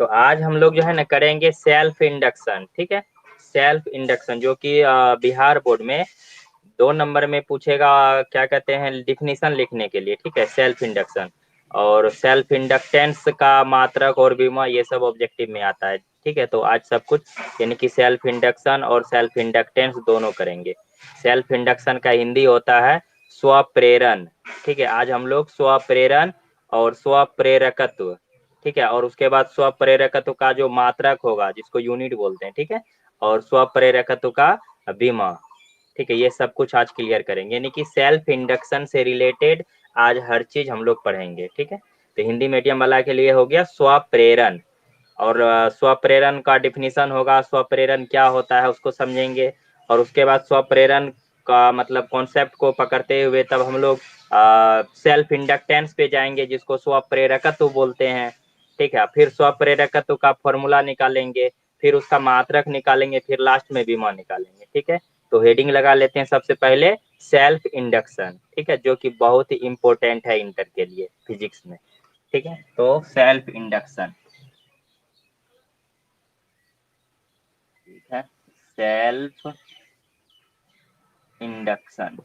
तो आज हम लोग जो है ना करेंगे सेल्फ इंडक्शन। ठीक है, सेल्फ इंडक्शन जो कि बिहार बोर्ड में 2 नंबर में पूछेगा, क्या कहते हैं, डिफिनीशन लिखने के लिए। ठीक है, सेल्फ इंडक्शन और सेल्फ इंडक्टेंस का मात्रक और बीमा, ये सब ऑब्जेक्टिव में आता है। ठीक है, तो आज सब कुछ यानी कि सेल्फ इंडक्शन और सेल्फ इंडक्टेंस दोनों करेंगे। सेल्फ इंडक्शन का हिंदी होता है स्वप्रेरण। ठीक है, आज हम लोग स्वप्रेरण और स्वप्रेरकत्व, ठीक है, और उसके बाद स्वप्रेरकत्व का जो मात्रक होगा जिसको यूनिट बोलते हैं, ठीक है, और स्वप्रेरकत्व का बीमा। ठीक है, ये सब कुछ आज क्लियर करेंगे, यानी कि सेल्फ इंडक्शन से रिलेटेड आज हर चीज हम लोग पढ़ेंगे। ठीक है, तो हिंदी मीडियम वाला के लिए हो गया स्वप्रेरण, और स्वप्रेरण का डिफिनीशन होगा, स्वप्रेरण क्या होता है उसको समझेंगे, और उसके बाद स्वप्रेरण का मतलब कॉन्सेप्ट को पकड़ते हुए तब हम लोग सेल्फ इंडक्टेंस पे जाएंगे जिसको स्वप्रेरकत्व बोलते हैं। ठीक है, फिर स्वप्रेरकत्व का फॉर्मूला निकालेंगे, फिर उसका मात्रक निकालेंगे, फिर लास्ट में बीमा निकालेंगे। ठीक है, तो हेडिंग लगा लेते हैं सबसे पहले सेल्फ इंडक्शन। ठीक है, जो कि बहुत ही इंपॉर्टेंट है इंटर के लिए फिजिक्स में। ठीक है, तो सेल्फ इंडक्शन, ठीक है, सेल्फ इंडक्शन।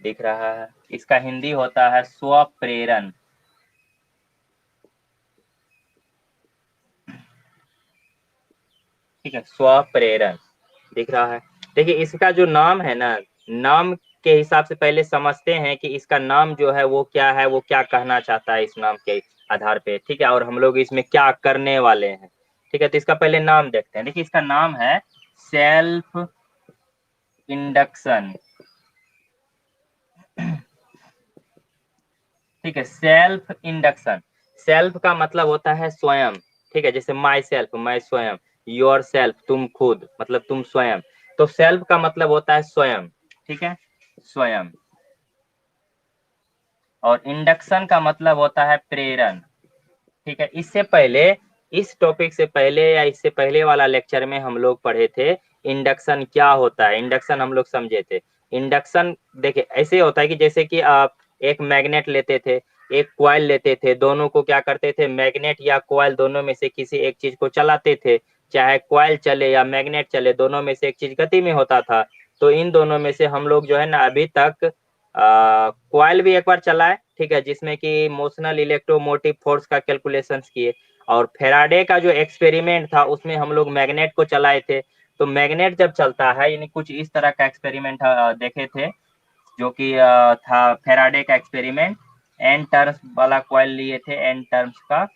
दिख रहा है, इसका हिंदी होता है स्वप्रेरण। ठीक है, स्वप्रेरण दिख रहा है। देखिए इसका जो नाम है ना, नाम के हिसाब से पहले समझते हैं कि इसका नाम जो है वो क्या है, वो क्या कहना चाहता है इस नाम के आधार पे। ठीक है, और हम लोग इसमें क्या करने वाले हैं। ठीक है, तो इसका पहले नाम देखते हैं। देखिए इसका नाम है सेल्फ इंडक्शन। ठीक है, सेल्फ इंडक्शन, सेल्फ का मतलब होता है स्वयं। ठीक है, जैसे माई सेल्फ, मैं स्वयं, योर सेल्फ, तुम खुद, मतलब तुम स्वयं। तो सेल्फ का मतलब होता है स्वयं। ठीक है, स्वयं, और इंडक्शन का मतलब होता है प्रेरण। ठीक है, इससे पहले, इस टॉपिक से पहले या इससे पहले वाला लेक्चर में हम लोग पढ़े थे इंडक्शन क्या होता है। इंडक्शन हम लोग समझे थे। इंडक्शन देखिए ऐसे होता है कि जैसे कि आप एक मैग्नेट लेते थे, एक कॉइल लेते थे, दोनों को क्या करते थे, मैग्नेट या कॉइल दोनों में से किसी एक चीज को चलाते थे। चाहे कॉइल चले या मैग्नेट चले, दोनों में से एक चीज गति में होता था। तो इन दोनों में से हम लोग जो है ना अभी तक कॉइल भी एक बार चलाए, ठीक है, जिसमें कि मोशनल इलेक्ट्रोमोटिव फोर्स का कैलकुलेशन किए, और फेराडे का जो एक्सपेरिमेंट था उसमें हम लोग मैग्नेट को चलाए थे। तो मैग्नेट जब चलता है, यानी कुछ इस तरह का एक्सपेरिमेंट देखे थे, जो कि था फेराडे का एक्सपेरिमेंट। एन टर्न्स वाला कॉइल लिए थे, एन टर्न्स का,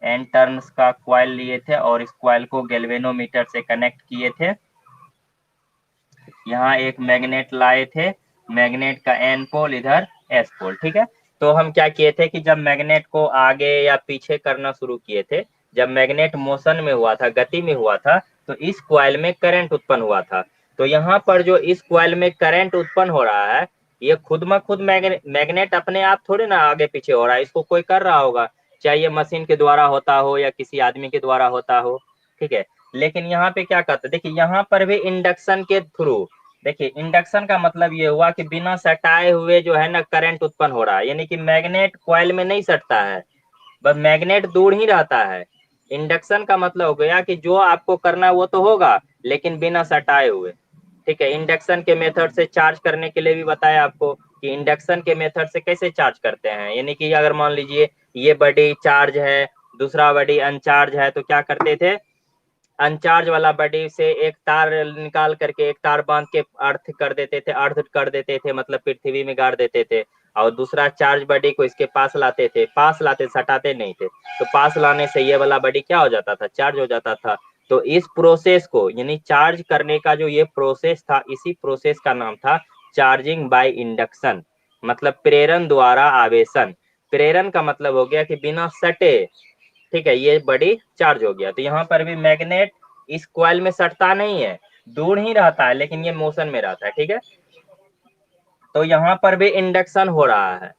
एन टर्न्स का कॉइल लिए थे, और इस कॉइल को गैल्वेनोमीटर से कनेक्ट किए थे। यहाँ एक मैग्नेट लाए थे, मैग्नेट का एन पोल, इधर एस पोल। ठीक है, तो हम क्या किए थे कि जब मैग्नेट को आगे या पीछे करना शुरू किए थे, जब मैग्नेट मोशन में हुआ था, गति में हुआ था, तो इस कॉइल में करंट उत्पन्न हुआ था। तो यहाँ पर जो इस कॉइल में करंट उत्पन्न हो रहा है, ये खुद में खुद मैग्नेट अपने आप थोड़े ना आगे पीछे हो रहा है, इसको कोई कर रहा होगा, चाहे ये मशीन के द्वारा होता हो या किसी आदमी के द्वारा होता हो। ठीक है, लेकिन यहाँ पे क्या करते, देखिए यहाँ पर भी इंडक्शन के थ्रू, देखिए इंडक्शन का मतलब ये हुआ कि बिना सटाए हुए जो है ना करंट उत्पन्न हो रहा है, यानी कि मैग्नेट कॉइल में नहीं सटता है, बस मैग्नेट दूर ही रहता है। इंडक्शन का मतलब हो गया कि जो आपको करना है वो तो होगा, लेकिन बिना सटाए हुए। ठीक है, इंडक्शन के मेथड से चार्ज करने के लिए भी बताया आपको कि इंडक्शन के मेथड से कैसे चार्ज करते हैं। यानी कि अगर मान लीजिए ये बॉडी चार्ज है, दूसरा बॉडी अनचार्ज है, तो क्या करते थे, अनचार्ज वाला बॉडी से एक तार निकाल करके, एक तार बांध के अर्थ कर देते थे, अर्थ कर देते थे, मतलब पृथ्वी में गाड़ देते थे, और दूसरा चार्ज बॉडी को इसके पास लाते थे, पास लाते, सटाते नहीं थे। तो पास लाने से ये वाला बॉडी क्या हो जाता था, चार्ज हो जाता था। तो इस प्रोसेस को, यानी चार्ज करने का जो ये प्रोसेस था, इसी प्रोसेस का नाम था चार्जिंग बाय इंडक्शन, मतलब प्रेरण द्वारा आवेशन। प्रेरण का मतलब हो गया कि बिना सटे, ठीक है, ये बॉडी चार्ज हो गया। तो यहाँ पर भी मैग्नेट इस कॉइल में सटता नहीं है, दूर ही रहता है, लेकिन ये मोशन में रहता है। ठीक है, तो यहाँ पर भी इंडक्शन हो रहा है,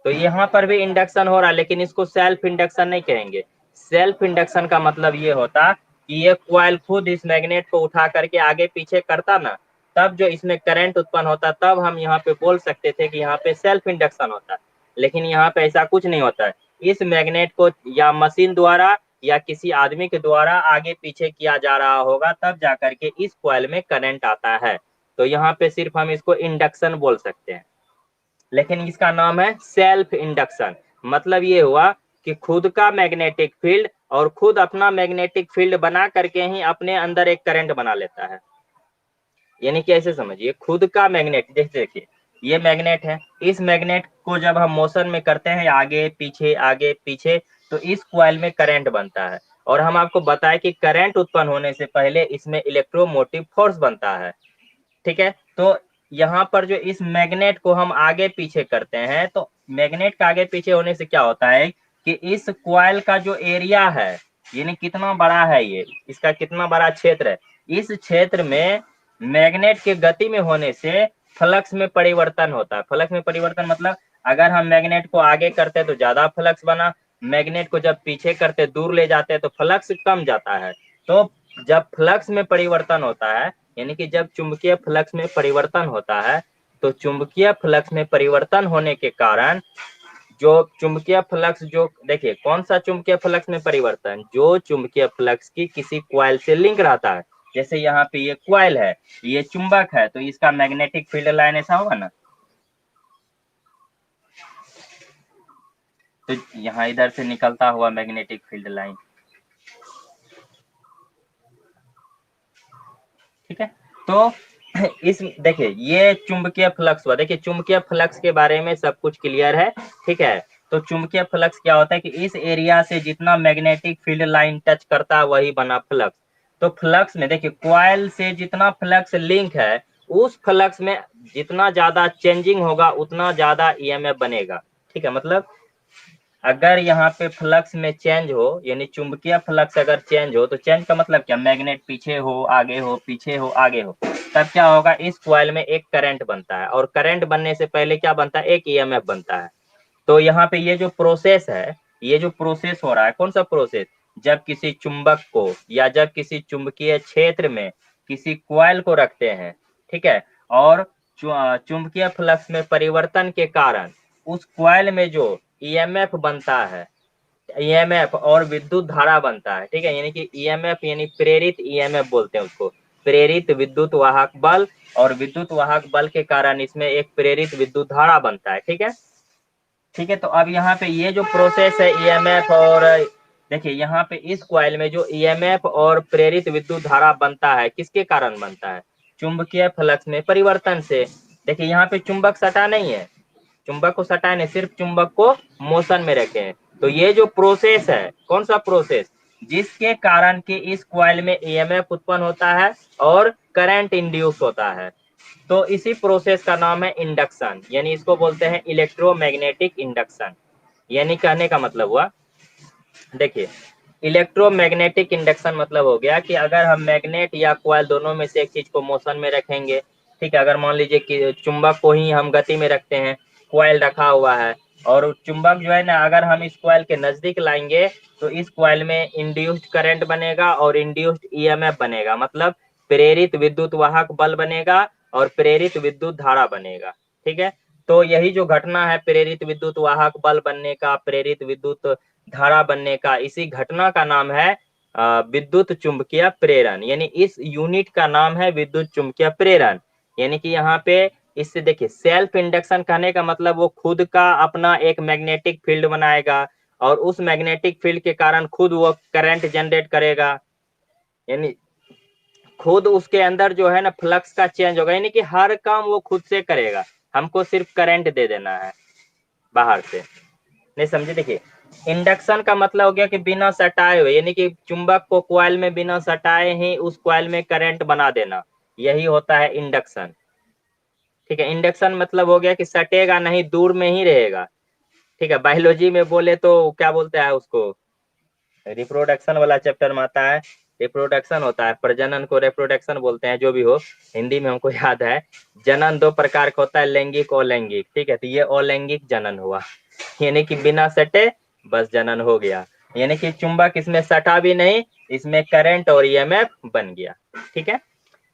तो यहाँ पर भी इंडक्शन हो रहा है, लेकिन इसको सेल्फ इंडक्शन नहीं कहेंगे। सेल्फ इंडक्शन का मतलब ये होता कि ये कॉइल खुद इस मैग्नेट को उठा करके आगे पीछे करता ना, तब जो इसमें करंट उत्पन्न होता है, तब हम यहाँ पे बोल सकते थे कि यहाँ पे सेल्फ इंडक्शन होता है। लेकिन यहाँ पे ऐसा कुछ नहीं होता है। इस मैग्नेट को या मशीन द्वारा या किसी आदमी के द्वारा आगे पीछे किया जा रहा होगा, तब जाकर के इस कॉइल में करंट आता है। तो यहाँ पे सिर्फ हम इसको इंडक्शन बोल सकते हैं, लेकिन इसका नाम है सेल्फ इंडक्शन। मतलब ये हुआ कि खुद का मैग्नेटिक फील्ड और खुद अपना मैग्नेटिक फील्ड बना करके ही अपने अंदर एक करंट बना लेता है। यानी कि ऐसे समझिए, खुद का मैग्नेट, जैसे देखिए ये मैग्नेट है, इस मैग्नेट को जब हम मोशन में करते हैं आगे पीछे, तो इस कॉइल में करंट बनता है। और हम आपको बताएं कि करंट उत्पन्न होने से पहले इसमें इलेक्ट्रोमोटिव फोर्स बनता है। ठीक है, तो यहाँ पर जो इस मैग्नेट को हम आगे पीछे करते हैं, तो मैग्नेट का आगे पीछे होने से क्या होता है कि इस कॉइल का जो एरिया है, यानी कितना बड़ा है ये, इसका कितना बड़ा क्षेत्र है, इस क्षेत्र में मैग्नेट के गति में होने से फ्लक्स में परिवर्तन होता है। फ्लक्स में परिवर्तन मतलब अगर हम मैग्नेट को आगे करते हैं तो ज्यादा फ्लक्स बना, मैग्नेट को जब पीछे करते दूर ले जाते हैं तो फ्लक्स कम जाता है। तो जब फ्लक्स में परिवर्तन होता है, यानी कि जब चुंबकीय फ्लक्स में परिवर्तन होता है, तो चुंबकीय फ्लक्स में परिवर्तन होने के कारण जो चुंबकीय फ्लक्स, जो देखिए कौन सा चुंबकीय फ्लक्स में परिवर्तन, जो चुंबकीय फ्लक्स की किसी कॉइल से लिंक रहता है। जैसे यहाँ पे ये कॉइल है, ये चुंबक है, तो इसका मैग्नेटिक फील्ड लाइन ऐसा होगा ना, तो यहाँ इधर से निकलता हुआ मैग्नेटिक फील्ड लाइन। ठीक है, तो इस देखिए ये चुंबकीय फ्लक्स हुआ। देखिए चुंबकीय फ्लक्स के बारे में सब कुछ क्लियर है। ठीक है, तो चुंबकीय फ्लक्स क्या होता है कि इस एरिया से जितना मैग्नेटिक फील्ड लाइन टच करता है वही बना फ्लक्स। तो फ्लक्स में देखिए कॉइल से जितना फ्लक्स लिंक है, उस फ्लक्स में जितना ज्यादा चेंजिंग होगा उतना ज्यादा ईएमएफ बनेगा। ठीक है, मतलब अगर यहाँ पे फ्लक्स में चेंज हो, यानी चुंबकीय फ्लक्स अगर चेंज हो, तो चेंज का मतलब क्या, मैग्नेट पीछे हो आगे हो, पीछे हो आगे हो, तब क्या होगा, इस कॉइल में एक करंट बनता है। और करंट बनने से पहले क्या बनता है, एक ईएमएफ बनता है। तो यहाँ पे ये जो प्रोसेस है, ये जो प्रोसेस हो रहा है, कौन सा प्रोसेस, जब किसी चुंबक को या जब किसी चुंबकीय क्षेत्र में किसी कॉइल को रखते हैं, ठीक है, और चुंबकीय फ्लक्स में परिवर्तन के कारण उस कॉइल में जो ईएमएफ बनता है, ईएमएफ और विद्युत धारा बनता है। ठीक है, यानी कि ईएमएफ यानी प्रेरित ईएमएफ बोलते हैं उसको, प्रेरित विद्युत वाहक बल, और विद्युत वाहक बल के कारण इसमें एक प्रेरित विद्युत धारा बनता है। ठीक है, ठीक है, तो अब यहाँ पे ये जो प्रोसेस है ईएमएफ और, देखिए यहाँ पे इस कॉइल में जो ईएमएफ और प्रेरित विद्युत धारा बनता है, किसके कारण बनता है, चुंबकीय फ्लक्स में परिवर्तन से। देखिए यहाँ पे चुंबक सटा नहीं है, चुंबक को सटाए नहीं, सिर्फ चुंबक को मोशन में रखे हैं। तो ये जो प्रोसेस है, कौन सा प्रोसेस, जिसके कारण कि इस कॉइल में ईएमएफ उत्पन्न होता है और करंट इंड्यूस होता है, तो इसी प्रोसेस का नाम है इंडक्शन, यानी इसको बोलते हैं इलेक्ट्रोमैग्नेटिक इंडक्शन। यानी कहने का मतलब हुआ, देखिए इलेक्ट्रोमैग्नेटिक इंडक्शन मतलब हो गया कि अगर हम मैग्नेट या कॉइल दोनों में से एक चीज को मोशन में रखेंगे, ठीक है, अगर मान लीजिए कि चुंबक को ही हम गति में रखते हैं, कॉइल रखा हुआ है, और चुंबक जो है ना, अगर हम इस कॉइल के नजदीक लाएंगे तो इस कॉइल में इंड्यूस्ड करंट बनेगा और इंड्यूस्ड ईएमएफ बनेगा, मतलब प्रेरित विद्युत वाहक बल बनेगा और प्रेरित विद्युत धारा बनेगा। ठीक है, तो यही जो घटना है प्रेरित विद्युत वाहक बल बनने का, प्रेरित विद्युत धारा बनने का, इसी घटना का नाम है विद्युत चुंबकीय प्रेरण, यानी इस यूनिट का नाम है विद्युत चुंबकीय प्रेरण। यानी कि यहाँ पे इससे देखिए सेल्फ इंडक्शन कहने का मतलब वो खुद का अपना एक मैग्नेटिक फील्ड बनाएगा और उस मैग्नेटिक फील्ड के कारण खुद वो करंट जनरेट करेगा, यानी खुद उसके अंदर जो है ना फ्लक्स का चेंज होगा, यानी कि हर काम वो खुद से करेगा, हमको सिर्फ करंट दे देना है बाहर से। नहीं समझे, देखिए इंडक्शन का मतलब हो गया कि बिना सटाए हुए, यानी कि चुंबक को कॉइल में बिना सटाए ही उस कॉइल में करंट बना देना, यही होता है इंडक्शन। ठीक है, इंडक्शन मतलब हो गया कि सटेगा नहीं, दूर में ही रहेगा। ठीक है, बायोलॉजी में बोले तो क्या बोलते हैं उसको, रिप्रोडक्शन वाला चैप्टर में आता है, रिप्रोडक्शन होता है, प्रजनन को रिप्रोडक्शन बोलते हैं, जो भी हो, हिंदी में हमको याद है। जनन दो प्रकार का होता है, लैंगिक और लैंगिक। ठीक है, तो ये अलैंगिक जनन हुआ, यानी कि बिना सटे बस जनन हो गया, यानी कि चुंबक इसमें सटा भी नहीं, इसमें करंट और ईएमएफ बन गया। ठीक है,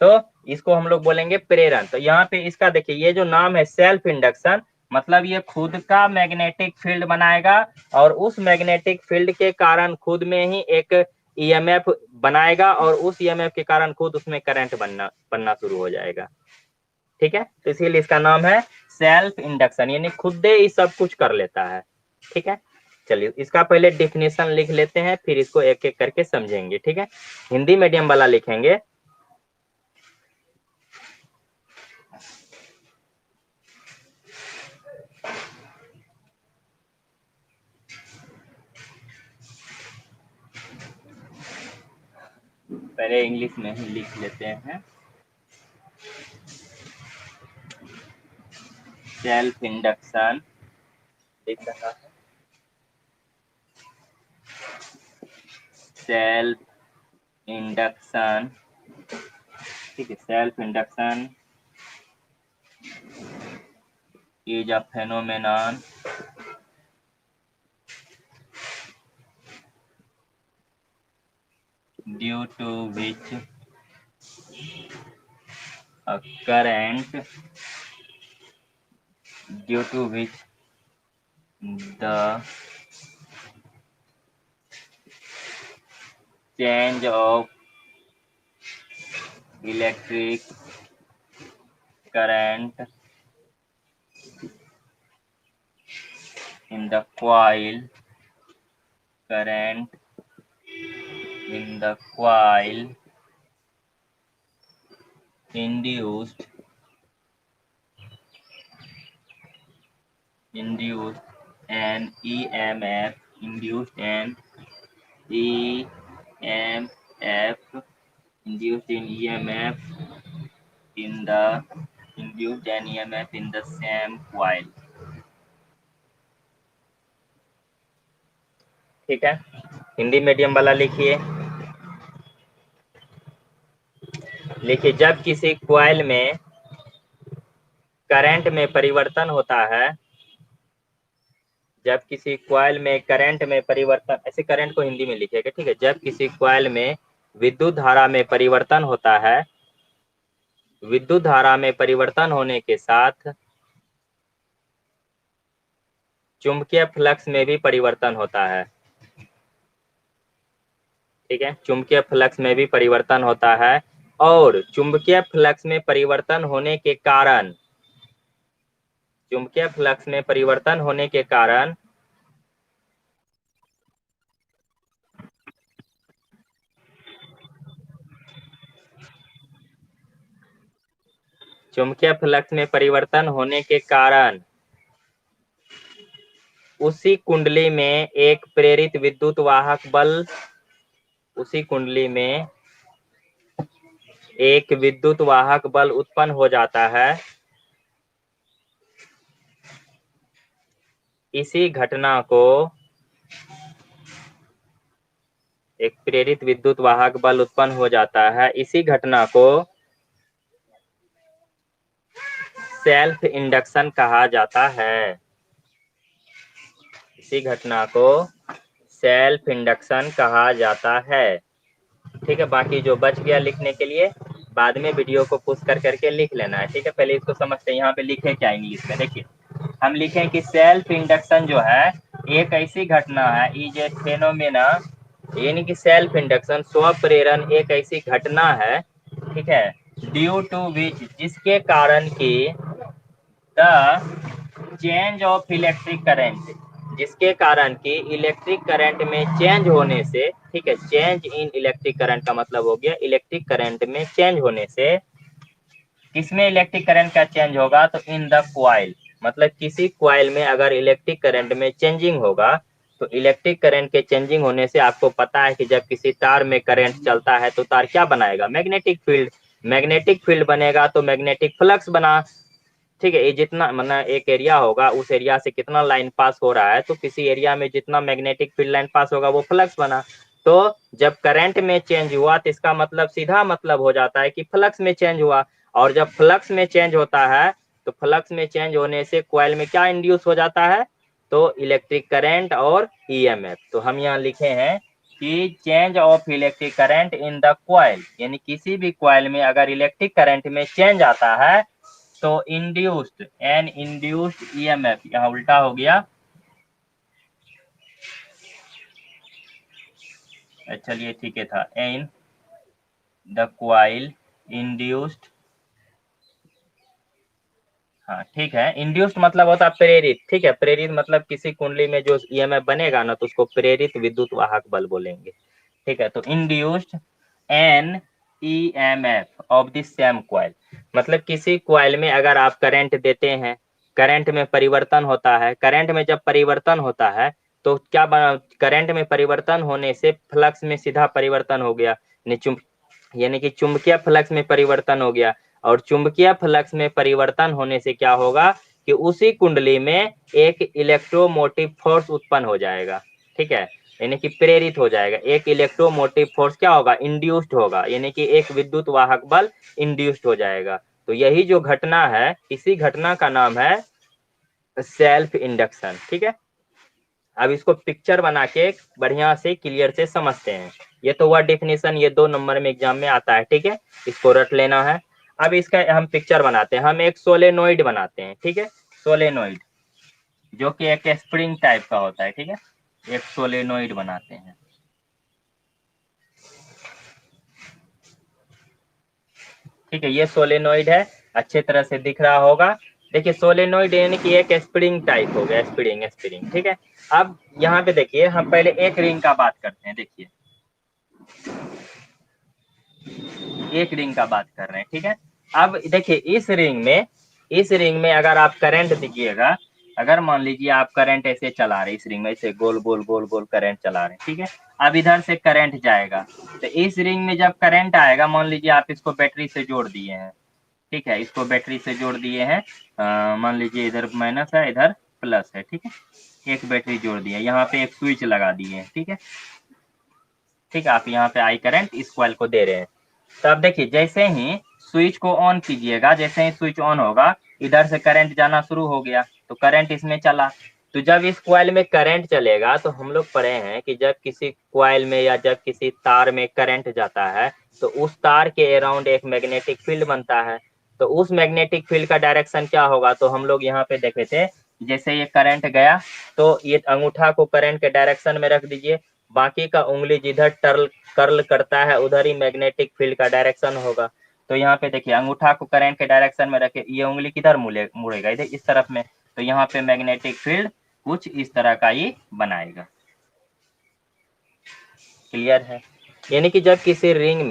तो इसको हम लोग बोलेंगे प्रेरण। तो यहाँ पे इसका देखिए, ये जो नाम है सेल्फ इंडक्शन, मतलब ये खुद का मैग्नेटिक फील्ड बनाएगा और उस मैग्नेटिक फील्ड के कारण खुद में ही एक ईएमएफ बनाएगा और उस ईएमएफ के कारण खुद उसमें करंट बनना शुरू हो जाएगा। ठीक है, तो इसीलिए इसका नाम है सेल्फ इंडक्शन, यानी खुद ही सब कुछ कर लेता है। ठीक है, चलिए इसका पहले डिफिनेशन लिख लेते हैं, फिर इसको एक एक करके समझेंगे। ठीक है, हिंदी मीडियम वाला लिखेंगे। पहले इंग्लिश में ही लिख लेते हैं। सेल्फ इंडक्शन लिख रहा है, सेल्फ इंडक्शन। ठीक है, self induction is a phenomenon due to which a current due to which the change of electric current in the coil induced an EMF induced an EMF induced an EMF in the induced an EMF in the same coil। ठीक है, Hindi medium वाला लिखिए। लिखिए, जब किसी coil में current में परिवर्तन होता है, जब किसी कॉइल में करंट में परिवर्तन, ऐसे करंट को हिंदी में लिखिएगा। ठीक है, जब किसी कॉइल में विद्युत धारा में परिवर्तन होता है, विद्युत धारा में परिवर्तन होने के साथ चुंबकीय फ्लक्स में भी परिवर्तन होता है। ठीक है, चुंबकीय फ्लक्स में भी परिवर्तन होता है और चुंबकीय फ्लक्स में परिवर्तन होने के कारण, चुंबकीय फ्लक्स में परिवर्तन होने के कारण चुंबकीय फ्लक्स में परिवर्तन होने के कारण उसी कुंडली में एक प्रेरित विद्युत वाहक बल, उसी कुंडली में एक विद्युत वाहक बल उत्पन्न हो जाता है। इसी घटना को, एक प्रेरित विद्युत वाहक बल उत्पन्न हो जाता है, इसी घटना को सेल्फ इंडक्शन कहा जाता है। इसी घटना को सेल्फ इंडक्शन कहा जाता है। ठीक है, बाकी जो बच गया लिखने के लिए बाद में वीडियो को पुश कर करके लिख लेना है। ठीक है, पहले इसको समझते हैं। यहाँ पे लिखे क्या इंग्लिश में, देखिए हम लिखें कि सेल्फ इंडक्शन जो है एक ऐसी घटना है, इज ए फेनोमेना, यानी कि सेल्फ इंडक्शन स्व प्रेरण एक ऐसी घटना है, ठीक है, ड्यू टू विच, जिसके कारण की the change of electric current, जिसके कारण की इलेक्ट्रिक करंट में चेंज होने से, ठीक है, चेंज इन इलेक्ट्रिक करंट का मतलब हो गया इलेक्ट्रिक करंट में चेंज होने से, किसमें इलेक्ट्रिक करंट का चेंज होगा, तो इन द कॉइल, मतलब किसी कॉइल में अगर इलेक्ट्रिक करंट में चेंजिंग होगा, तो इलेक्ट्रिक करंट के चेंजिंग होने से आपको पता है कि जब किसी तार में करंट चलता है तो तार क्या बनाएगा, मैग्नेटिक फील्ड, मैग्नेटिक फील्ड बनेगा तो मैग्नेटिक फ्लक्स बना। ठीक है, ये जितना मतलब एक एरिया होगा, उस एरिया से कितना लाइन पास हो रहा है, तो किसी एरिया में जितना मैग्नेटिक फील्ड लाइन पास होगा वो फ्लक्स बना। तो जब करंट में चेंज हुआ तो इसका मतलब सीधा मतलब हो जाता है कि फ्लक्स में चेंज हुआ, और जब फ्लक्स में चेंज होता है तो फ्लक्स में चेंज होने से कॉइल में क्या इंड्यूस हो जाता है, तो इलेक्ट्रिक करंट और ईएमएफ। तो हम यहाँ लिखे हैं कि change of electric current in the coil, यानी किसी भी कॉइल में अगर इलेक्ट्रिक करंट में चेंज आता है तो इंड्यूस्ड ईएमएफ, यहाँ उल्टा हो गया, चलिए ठीक है था, इन द कॉइल इंड्यूस्ड, हाँ ठीक है, इंड्यूस्ड मतलब होता है प्रेरित, ठीक है, प्रेरित मतलब किसी कुंडली में जो ईएमएफ बनेगा ना तो उसको प्रेरित विद्युत वाहक बल बोलेंगे, ठीक है। तो induced an EMF of this same coil, मतलब किसी कॉइल में अगर आप करंट देते हैं, करंट में परिवर्तन होता है, करंट में जब परिवर्तन होता है तो क्या बना, करंट में परिवर्तन होने से फ्लक्स में सीधा परिवर्तन हो गया, यानी कि चुंबकीय फ्लक्स में परिवर्तन हो गया, और चुंबकीय फ्लक्स में परिवर्तन होने से क्या होगा कि उसी कुंडली में एक इलेक्ट्रोमोटिव फोर्स उत्पन्न हो जाएगा, ठीक है, यानी कि प्रेरित हो जाएगा, एक इलेक्ट्रोमोटिव फोर्स क्या होगा, इंड्यूस्ड होगा, यानी कि एक विद्युत वाहक बल इंड्यूस्ड हो जाएगा। तो यही जो घटना है, इसी घटना का नाम है सेल्फ इंडक्शन, ठीक है। अब इसको पिक्चर बना के बढ़िया से क्लियर से समझते हैं। ये तो हुआ डेफिनेशन, ये 2 नंबर में एग्जाम में आता है, ठीक है, इसको रट लेना है। अब इसका हम पिक्चर बनाते हैं, हम एक सोलेनोइड बनाते हैं, ठीक है, सोलेनोइड जो कि एक स्प्रिंग टाइप का होता है, ठीक है, एक सोलेनोइड बनाते हैं। ठीक है, ये सोलेनोइड है, अच्छे तरह से दिख रहा होगा। देखिए सोलेनोइड यानी कि एक स्प्रिंग टाइप हो गया, स्प्रिंग, ठीक है। अब यहाँ पे देखिए, हम पहले एक रिंग का बात करते हैं, देखिए एक रिंग का बात कर रहे हैं, ठीक है। अब देखिए इस रिंग में अगर आप करंट दीजिएगा, अगर मान लीजिए आप करंट ऐसे चला रहे, इस रिंग में ऐसे गोल गोल गोल गोल करंट चला रहे हैं, ठीक है। अब इधर से करंट जाएगा, तो इस रिंग में जब करंट आएगा, मान लीजिए आप इसको बैटरी से जोड़ दिए हैं, ठीक है, इसको बैटरी से जोड़ दिए हैं, मान लीजिए इधर माइनस है, इधर प्लस है, ठीक है, एक बैटरी जोड़ दी है, यहाँ पे एक स्विच लगा दिए हैं, ठीक है, ठीक है, आप यहाँ पे आई करंट इस कॉइल को दे रहे हैं। तो अब देखिए जैसे ही स्विच को ऑन कीजिएगा, जैसे ही स्विच ऑन होगा, इधर से करंट जाना शुरू हो गया, तो करंट इसमें चला। तो जब इस कॉइल में करंट चलेगा, तो हम लोग पढ़े हैं कि जब किसी कॉइल में या जब किसी तार में करंट जाता है तो उस तार के अराउंड एक मैग्नेटिक फील्ड बनता है। तो उस मैग्नेटिक फील्ड का डायरेक्शन क्या होगा, तो हम लोग यहाँ पे देखे थे, जैसे ये करंट गया तो ये अंगूठा को करंट के डायरेक्शन में रख दीजिए, बाकी का उंगली जिधर कर्ल करता है उधर ही मैग्नेटिक फील्ड का डायरेक्शन होगा। तो यहाँ पे देखिए अंगूठा को करंट के डायरेक्शन में रखे, ये उंगली किधर मुड़ेगा, इधर इस तरफ में, तो यहाँ पे मैग्नेटिक फील्ड कुछ इस तरह का ही बनाएगा। क्लियर है, यानी कि जब किसी रिंग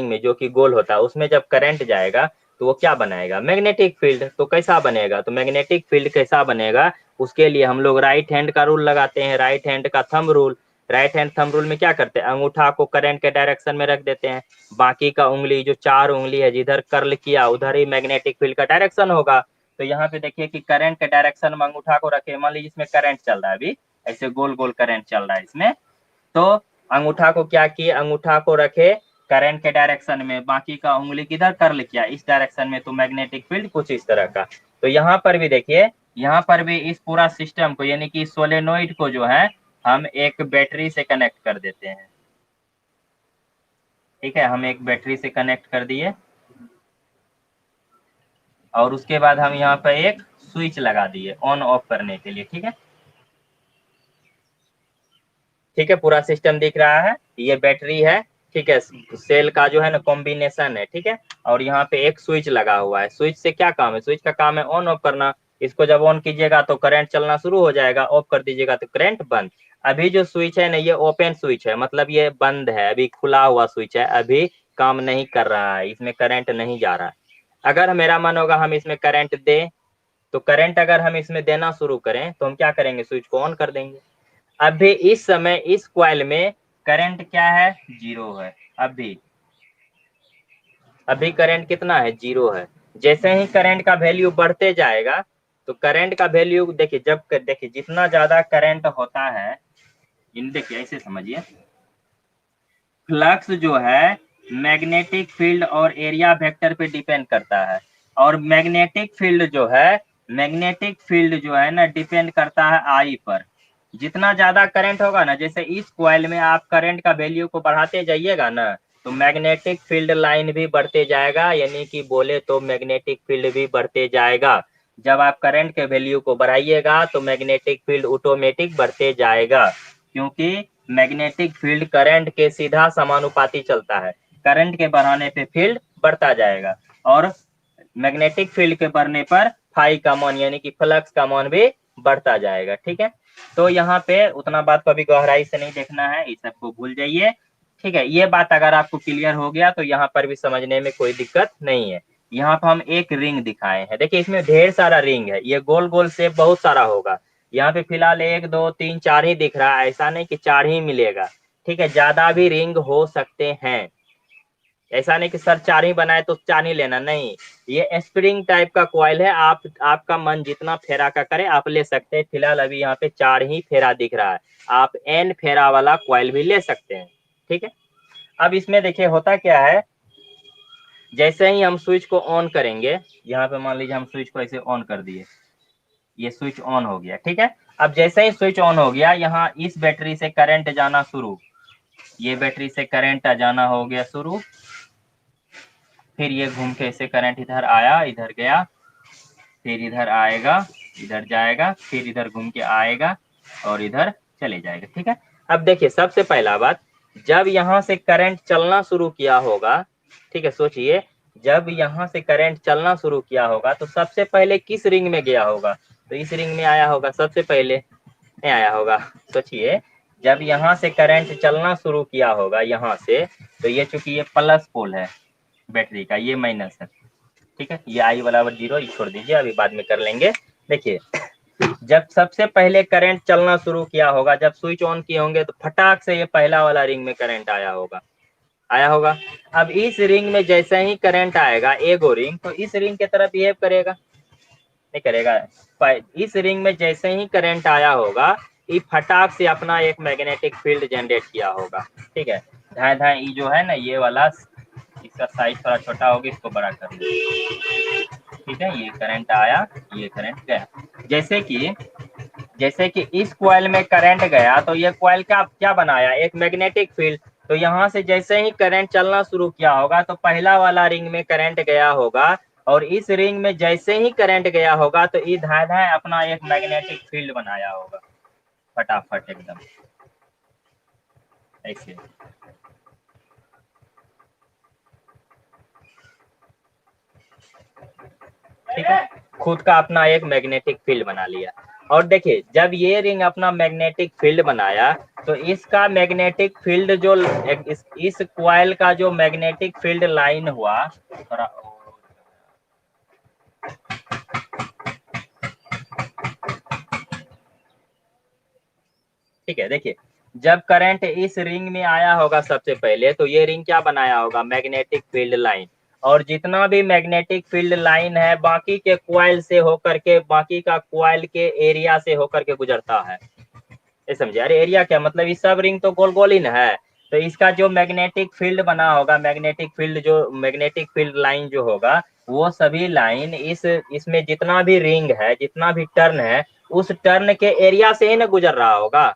में जो कि गोल होता है उसमें जब करंट जाएगा तो वो क्या बनाएगा, मैग्नेटिक फील्ड। तो कैसा बनेगा, तो मैग्नेटिक फील्ड कैसा बनेगा, उसके लिए हम लोग राइट हैंड का रूल लगाते हैं, राइट हैंड का thumb rule. Right hand thumb rule में क्या करते हैं, अंगूठा को करंट के डायरेक्शन में रख देते हैं, बाकी का उंगली जो 4 उंगली है जिधर कर्ल किया उधर ही मैग्नेटिक फील्ड का डायरेक्शन होगा। तो यहाँ पे देखिए कि करंट के डायरेक्शन में अंगूठा को रखे, मान लीजिए इसमें करंट चल रहा है, अभी ऐसे गोल गोल करंट चल रहा है इसमें, तो अंगूठा को क्या किए, अंगूठा को रखे करंट के डायरेक्शन में, बाकी का उंगली किधर कर्ल किया, इस डायरेक्शन में, तो मैग्नेटिक फील्ड कुछ इस तरह का। तो यहाँ पर भी देखिए, यहाँ पर भी इस पूरा सिस्टम को यानी कि सोलेनोइड को जो है हम एक बैटरी से कनेक्ट कर देते हैं, ठीक है, हम एक बैटरी से कनेक्ट कर दिए, और उसके बाद हम यहाँ पर एक स्विच लगा दिए ऑन ऑफ करने के लिए, ठीक है, ठीक है, पूरा सिस्टम दिख रहा है, ये बैटरी है, ठीक है, सेल का जो है ना कॉम्बिनेशन है, ठीक है, और यहाँ पे एक स्विच लगा हुआ है। स्विच से क्या काम है, स्विच का काम है ऑन ऑफ करना, इसको जब ऑन कीजिएगा तो करंट चलना शुरू हो जाएगा, ऑफ कर दीजिएगा तो करंट बंद। अभी जो स्विच है ना ये ओपन स्विच है, मतलब ये बंद है, अभी खुला हुआ स्विच है, अभी काम नहीं कर रहा है, इसमें करंट नहीं जा रहा है। अगर मेरा मन होगा हम इसमें करंट दें, तो करंट अगर हम इसमें देना शुरू करें तो हम क्या करेंगे, स्विच को ऑन कर देंगे। अभी इस समय इस कॉइल में करंट क्या है, 0 है, अभी करंट कितना है, 0 है। जैसे ही करंट का वैल्यू बढ़ते जाएगा, तो करंट का वैल्यू देखिए, जब देखिए जितना ज्यादा करंट होता है, इन देखिए ऐसे समझिए, फ्लक्स जो है मैग्नेटिक फील्ड और एरिया वेक्टर पे डिपेंड करता है, और मैग्नेटिक फील्ड जो है ना डिपेंड करता है आई पर, जितना ज्यादा करंट होगा ना, जैसे इस कॉइल में आप करंट का वैल्यू को बढ़ाते जाइएगा ना, तो मैग्नेटिक फील्ड लाइन भी बढ़ते जाएगा, यानी कि बोले तो मैग्नेटिक फील्ड भी बढ़ते जाएगा। जब आप करंट के वैल्यू को बढ़ाइएगा तो मैग्नेटिक फील्ड ऑटोमेटिक बढ़ते जाएगा, क्योंकि मैग्नेटिक फील्ड करंट के सीधा समानुपाती चलता है। करंट के बढ़ाने पे फील्ड बढ़ता जाएगा, और मैग्नेटिक फील्ड के बढ़ने पर फाई का मान यानी कि फ्लक्स का मान भी बढ़ता जाएगा। ठीक है, तो यहाँ पे उतना बात को अभी गहराई से नहीं देखना है, इस सबको भूल जाइए। ठीक है, ये बात अगर आपको क्लियर हो गया तो यहाँ पर भी समझने में कोई दिक्कत नहीं है। यहाँ पर हम एक रिंग दिखाए हैं, देखिए इसमें ढेर सारा रिंग है, ये गोल गोल शेप बहुत सारा होगा। यहाँ पे फिलहाल 1 2 3 4 ही दिख रहा है, ऐसा नहीं कि 4 ही मिलेगा। ठीक है, ज्यादा भी रिंग हो सकते हैं, ऐसा नहीं कि सर 4 ही बनाए तो 4 ही लेना, नहीं। ये स्प्रिंग टाइप का कॉइल है, आपका मन जितना फेरा का करे आप ले सकते हैं। फिलहाल अभी यहाँ पे 4 ही फेरा दिख रहा है, आप n फेरा वाला कॉइल भी ले सकते हैं। ठीक है, अब इसमें देखिए होता क्या है, जैसे ही हम स्विच को ऑन करेंगे, यहाँ पे मान लीजिए हम स्विच को ऐसे ऑन कर दिए, ये स्विच ऑन हो गया। ठीक है, अब जैसे ही स्विच ऑन हो गया, यहाँ इस बैटरी से करंट जाना शुरू, ये बैटरी से करंट जाना हो गया शुरू, फिर ये घूम के ऐसे करंट इधर आया, इधर गया, फिर इधर आएगा, इधर जाएगा, फिर इधर घूम के आएगा और इधर चले जाएगा। ठीक है, अब देखिए सबसे पहला बात, जब यहाँ से करंट चलना शुरू किया होगा, ठीक है, सोचिए जब यहाँ से करंट चलना शुरू किया होगा तो सबसे पहले किस रिंग में गया होगा, तो इस रिंग में आया होगा सबसे पहले, नहीं आया होगा। सोचिए जब यहाँ से करंट चलना शुरू किया होगा यहाँ से, तो ये चूंकि ये प्लस पोल है बैटरी का, ये माइनस है। ठीक है, ये आई वाला 0 छोड़ दीजिए, अभी बाद में कर लेंगे। देखिए जब सबसे पहले करंट चलना शुरू किया होगा, जब स्विच ऑन किए होंगे तो फटाक से ये पहला वाला रिंग में करंट आया होगा, आया होगा। अब इस रिंग में जैसे ही करंट आएगा एगो रिंग, तो इस रिंग की तरफ बिहेव करेगा, नहीं करेगा। इस रिंग में जैसे ही करंट आया होगा, ये फटाक से अपना एक मैग्नेटिक फील्ड जनरेट किया होगा। ठीक है, धाए धाए ये जो है ना, ये वाला इसका साइज थोड़ा छोटा होगा, इसको बड़ा कर लीजिए। ठीक है, ये करंट आया, ये करंट गया। जैसे कि इस कॉइल में करंट गया तो ये कॉइल का क्या बनाया, एक मैग्नेटिक फील्ड। तो यहाँ से जैसे ही करंट चलना शुरू किया होगा तो पहला वाला रिंग में करंट गया होगा, और इस रिंग में जैसे ही करंट गया होगा तो ये धाए धाए अपना एक मैग्नेटिक फील्ड बनाया होगा, फटाफट एकदम ऐसे। ठीक है, खुद का अपना एक मैग्नेटिक फील्ड बना लिया। और देखिए जब ये रिंग अपना मैग्नेटिक फील्ड बनाया, तो इसका मैग्नेटिक फील्ड जो इस कॉइल का जो मैग्नेटिक फील्ड लाइन हुआ, थोड़ा ठीक है, देखिए जब करंट इस रिंग में आया होगा सबसे पहले, तो ये रिंग क्या बनाया होगा, मैग्नेटिक फील्ड लाइन। और जितना भी मैग्नेटिक फील्ड लाइन है बाकी के कॉइल से होकर के, बाकी का कॉइल के एरिया से होकर के गुजरता है, ये समझे। अरे एरिया क्या मतलब, ये सब रिंग तो गोल गोल ही ना है। तो इसका जो मैग्नेटिक फील्ड बना होगा, मैग्नेटिक फील्ड लाइन जो होगा, वो सभी लाइन इसमें जितना भी रिंग है, जितना भी टर्न है, उस टर्न के एरिया से ही ना गुजर रहा होगा।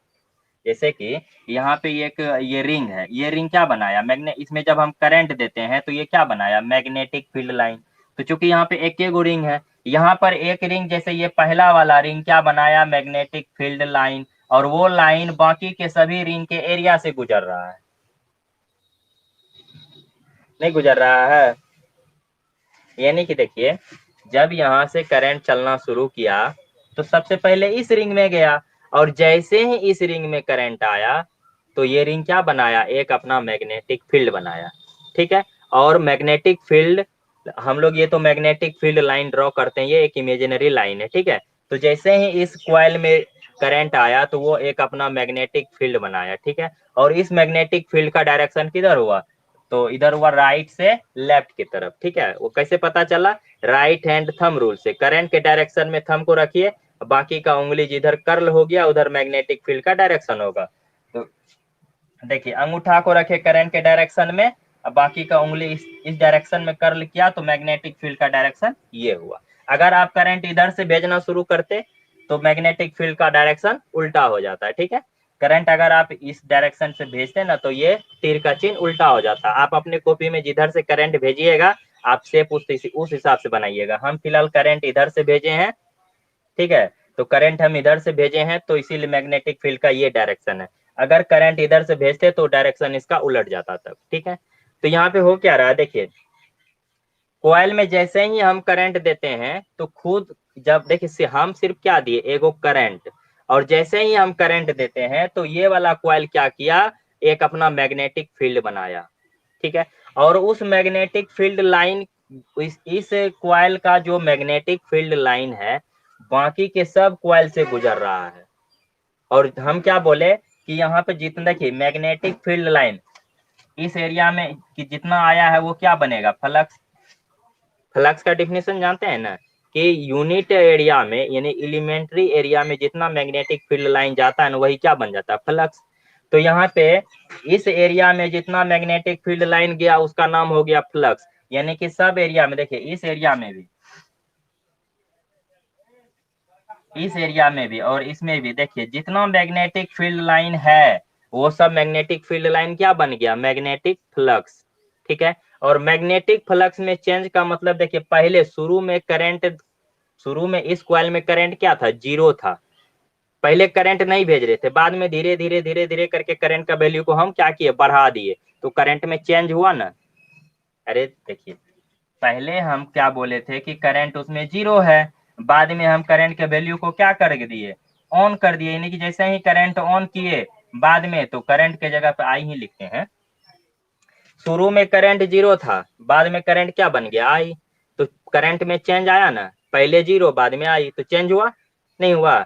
जैसे कि यहाँ पे एक ये रिंग है, ये रिंग क्या बनाया, इसमें जब हम करंट देते हैं तो ये क्या बनाया, मैग्नेटिक फील्ड लाइन। तो चूंकि यहाँ पे एक गो रिंग है, यहाँ पर एक रिंग, जैसे ये पहला वाला रिंग क्या बनाया, मैग्नेटिक फील्ड लाइन, और वो लाइन बाकी के सभी रिंग के एरिया से गुजर रहा है, नहीं गुजर रहा है। यानी कि देखिए जब यहाँ से करंट चलना शुरू किया तो सबसे पहले इस रिंग में गया, और जैसे ही इस रिंग में करंट आया तो ये रिंग क्या बनाया, एक अपना मैग्नेटिक फील्ड बनाया। ठीक है, और मैग्नेटिक फील्ड हम लोग, ये तो मैग्नेटिक फील्ड लाइन ड्रॉ करते हैं, ये एक इमेजिनरी लाइन है। ठीक है, तो जैसे ही इस कॉइल में करंट आया तो वो एक अपना मैग्नेटिक फील्ड बनाया। ठीक है, और इस मैग्नेटिक फील्ड का डायरेक्शन किधर हुआ, तो इधर हुआ राइट से लेफ्ट की तरफ। ठीक है, वो कैसे पता चला, राइट हैंड थंब रूल से। करंट के डायरेक्शन में थंब को रखिए, बाकी का उंगली जिधर कर्ल हो गया उधर मैग्नेटिक फील्ड का डायरेक्शन होगा। तो देखिए अंगूठा को रखे करंट के डायरेक्शन में, बाकी का उंगली इस डायरेक्शन में कर्ल किया तो मैग्नेटिक फील्ड का डायरेक्शन ये हुआ। अगर आप करंट इधर से भेजना शुरू करते तो मैग्नेटिक फील्ड का डायरेक्शन उल्टा हो जाता है। ठीक है, करंट अगर आप इस डायरेक्शन से भेजते हैं ना तो ये तीर का चिन्ह उल्टा हो जाता है। आप अपने कॉपी में जिधर से करंट भेजिएगा आप सेप उस हिसाब से बनाइएगा। हम फिलहाल करंट इधर से भेजे हैं, ठीक है, तो करंट हम इधर से भेजे हैं तो इसीलिए मैग्नेटिक फील्ड का ये डायरेक्शन है। अगर करंट इधर से भेजते तो डायरेक्शन इसका उलट जाता तब। ठीक है, तो यहाँ पे हो क्या रहा है, देखिए कॉइल में जैसे ही हम करंट देते हैं तो खुद जब देखिए हम सिर्फ क्या दिए, एगो करंट, और जैसे ही हम करंट देते हैं तो ये वाला कॉइल क्या किया, एक अपना मैग्नेटिक फील्ड बनाया। ठीक है, और उस मैग्नेटिक फील्ड लाइन, इस कॉइल का जो मैग्नेटिक फील्ड लाइन है बाकी के सब कॉइल से गुजर रहा है। और हम क्या बोले कि यहाँ पे जितना देखिए मैग्नेटिक फील्ड लाइन इस एरिया में कि जितना आया है वो क्या बनेगा, फ्लक्स। फ्लक्स का डिफिनेशन जानते हैं ना कि यूनिट एरिया में यानी एलिमेंट्री एरिया में जितना मैग्नेटिक फील्ड लाइन जाता है ना वही क्या बन जाता है, फ्लक्स। तो यहाँ पे इस एरिया में जितना मैग्नेटिक फील्ड लाइन गया उसका नाम हो गया फ्लक्स। यानी कि सब एरिया में देखिए इस एरिया में भी और इसमें भी देखिए जितना मैग्नेटिक फील्ड लाइन है वो सब मैग्नेटिक फील्ड लाइन क्या बन गया, मैग्नेटिक फ्लक्स। ठीक है, और मैग्नेटिक फ्लक्स में चेंज का मतलब देखिए पहले शुरू में इस कॉइल में करंट क्या था, जीरो था। पहले करंट नहीं भेज रहे थे, बाद में धीरे धीरे धीरे धीरे करके करंट का वैल्यू को हम क्या किए, बढ़ा दिए, तो करंट में चेंज हुआ ना। अरे देखिए पहले हम क्या बोले थे कि करंट उसमें जीरो है, बाद में हम करंट के वैल्यू को क्या कर दिए, ऑन कर दिए। यानी कि जैसे ही करंट ऑन किए बाद में, तो करंट के जगह पे आई ही लिखते हैं। शुरू में करंट जीरो था, बाद में करंट क्या बन गया, आई। तो करंट में चेंज आया ना, पहले जीरो बाद में आई, तो चेंज हुआ नहीं हुआ,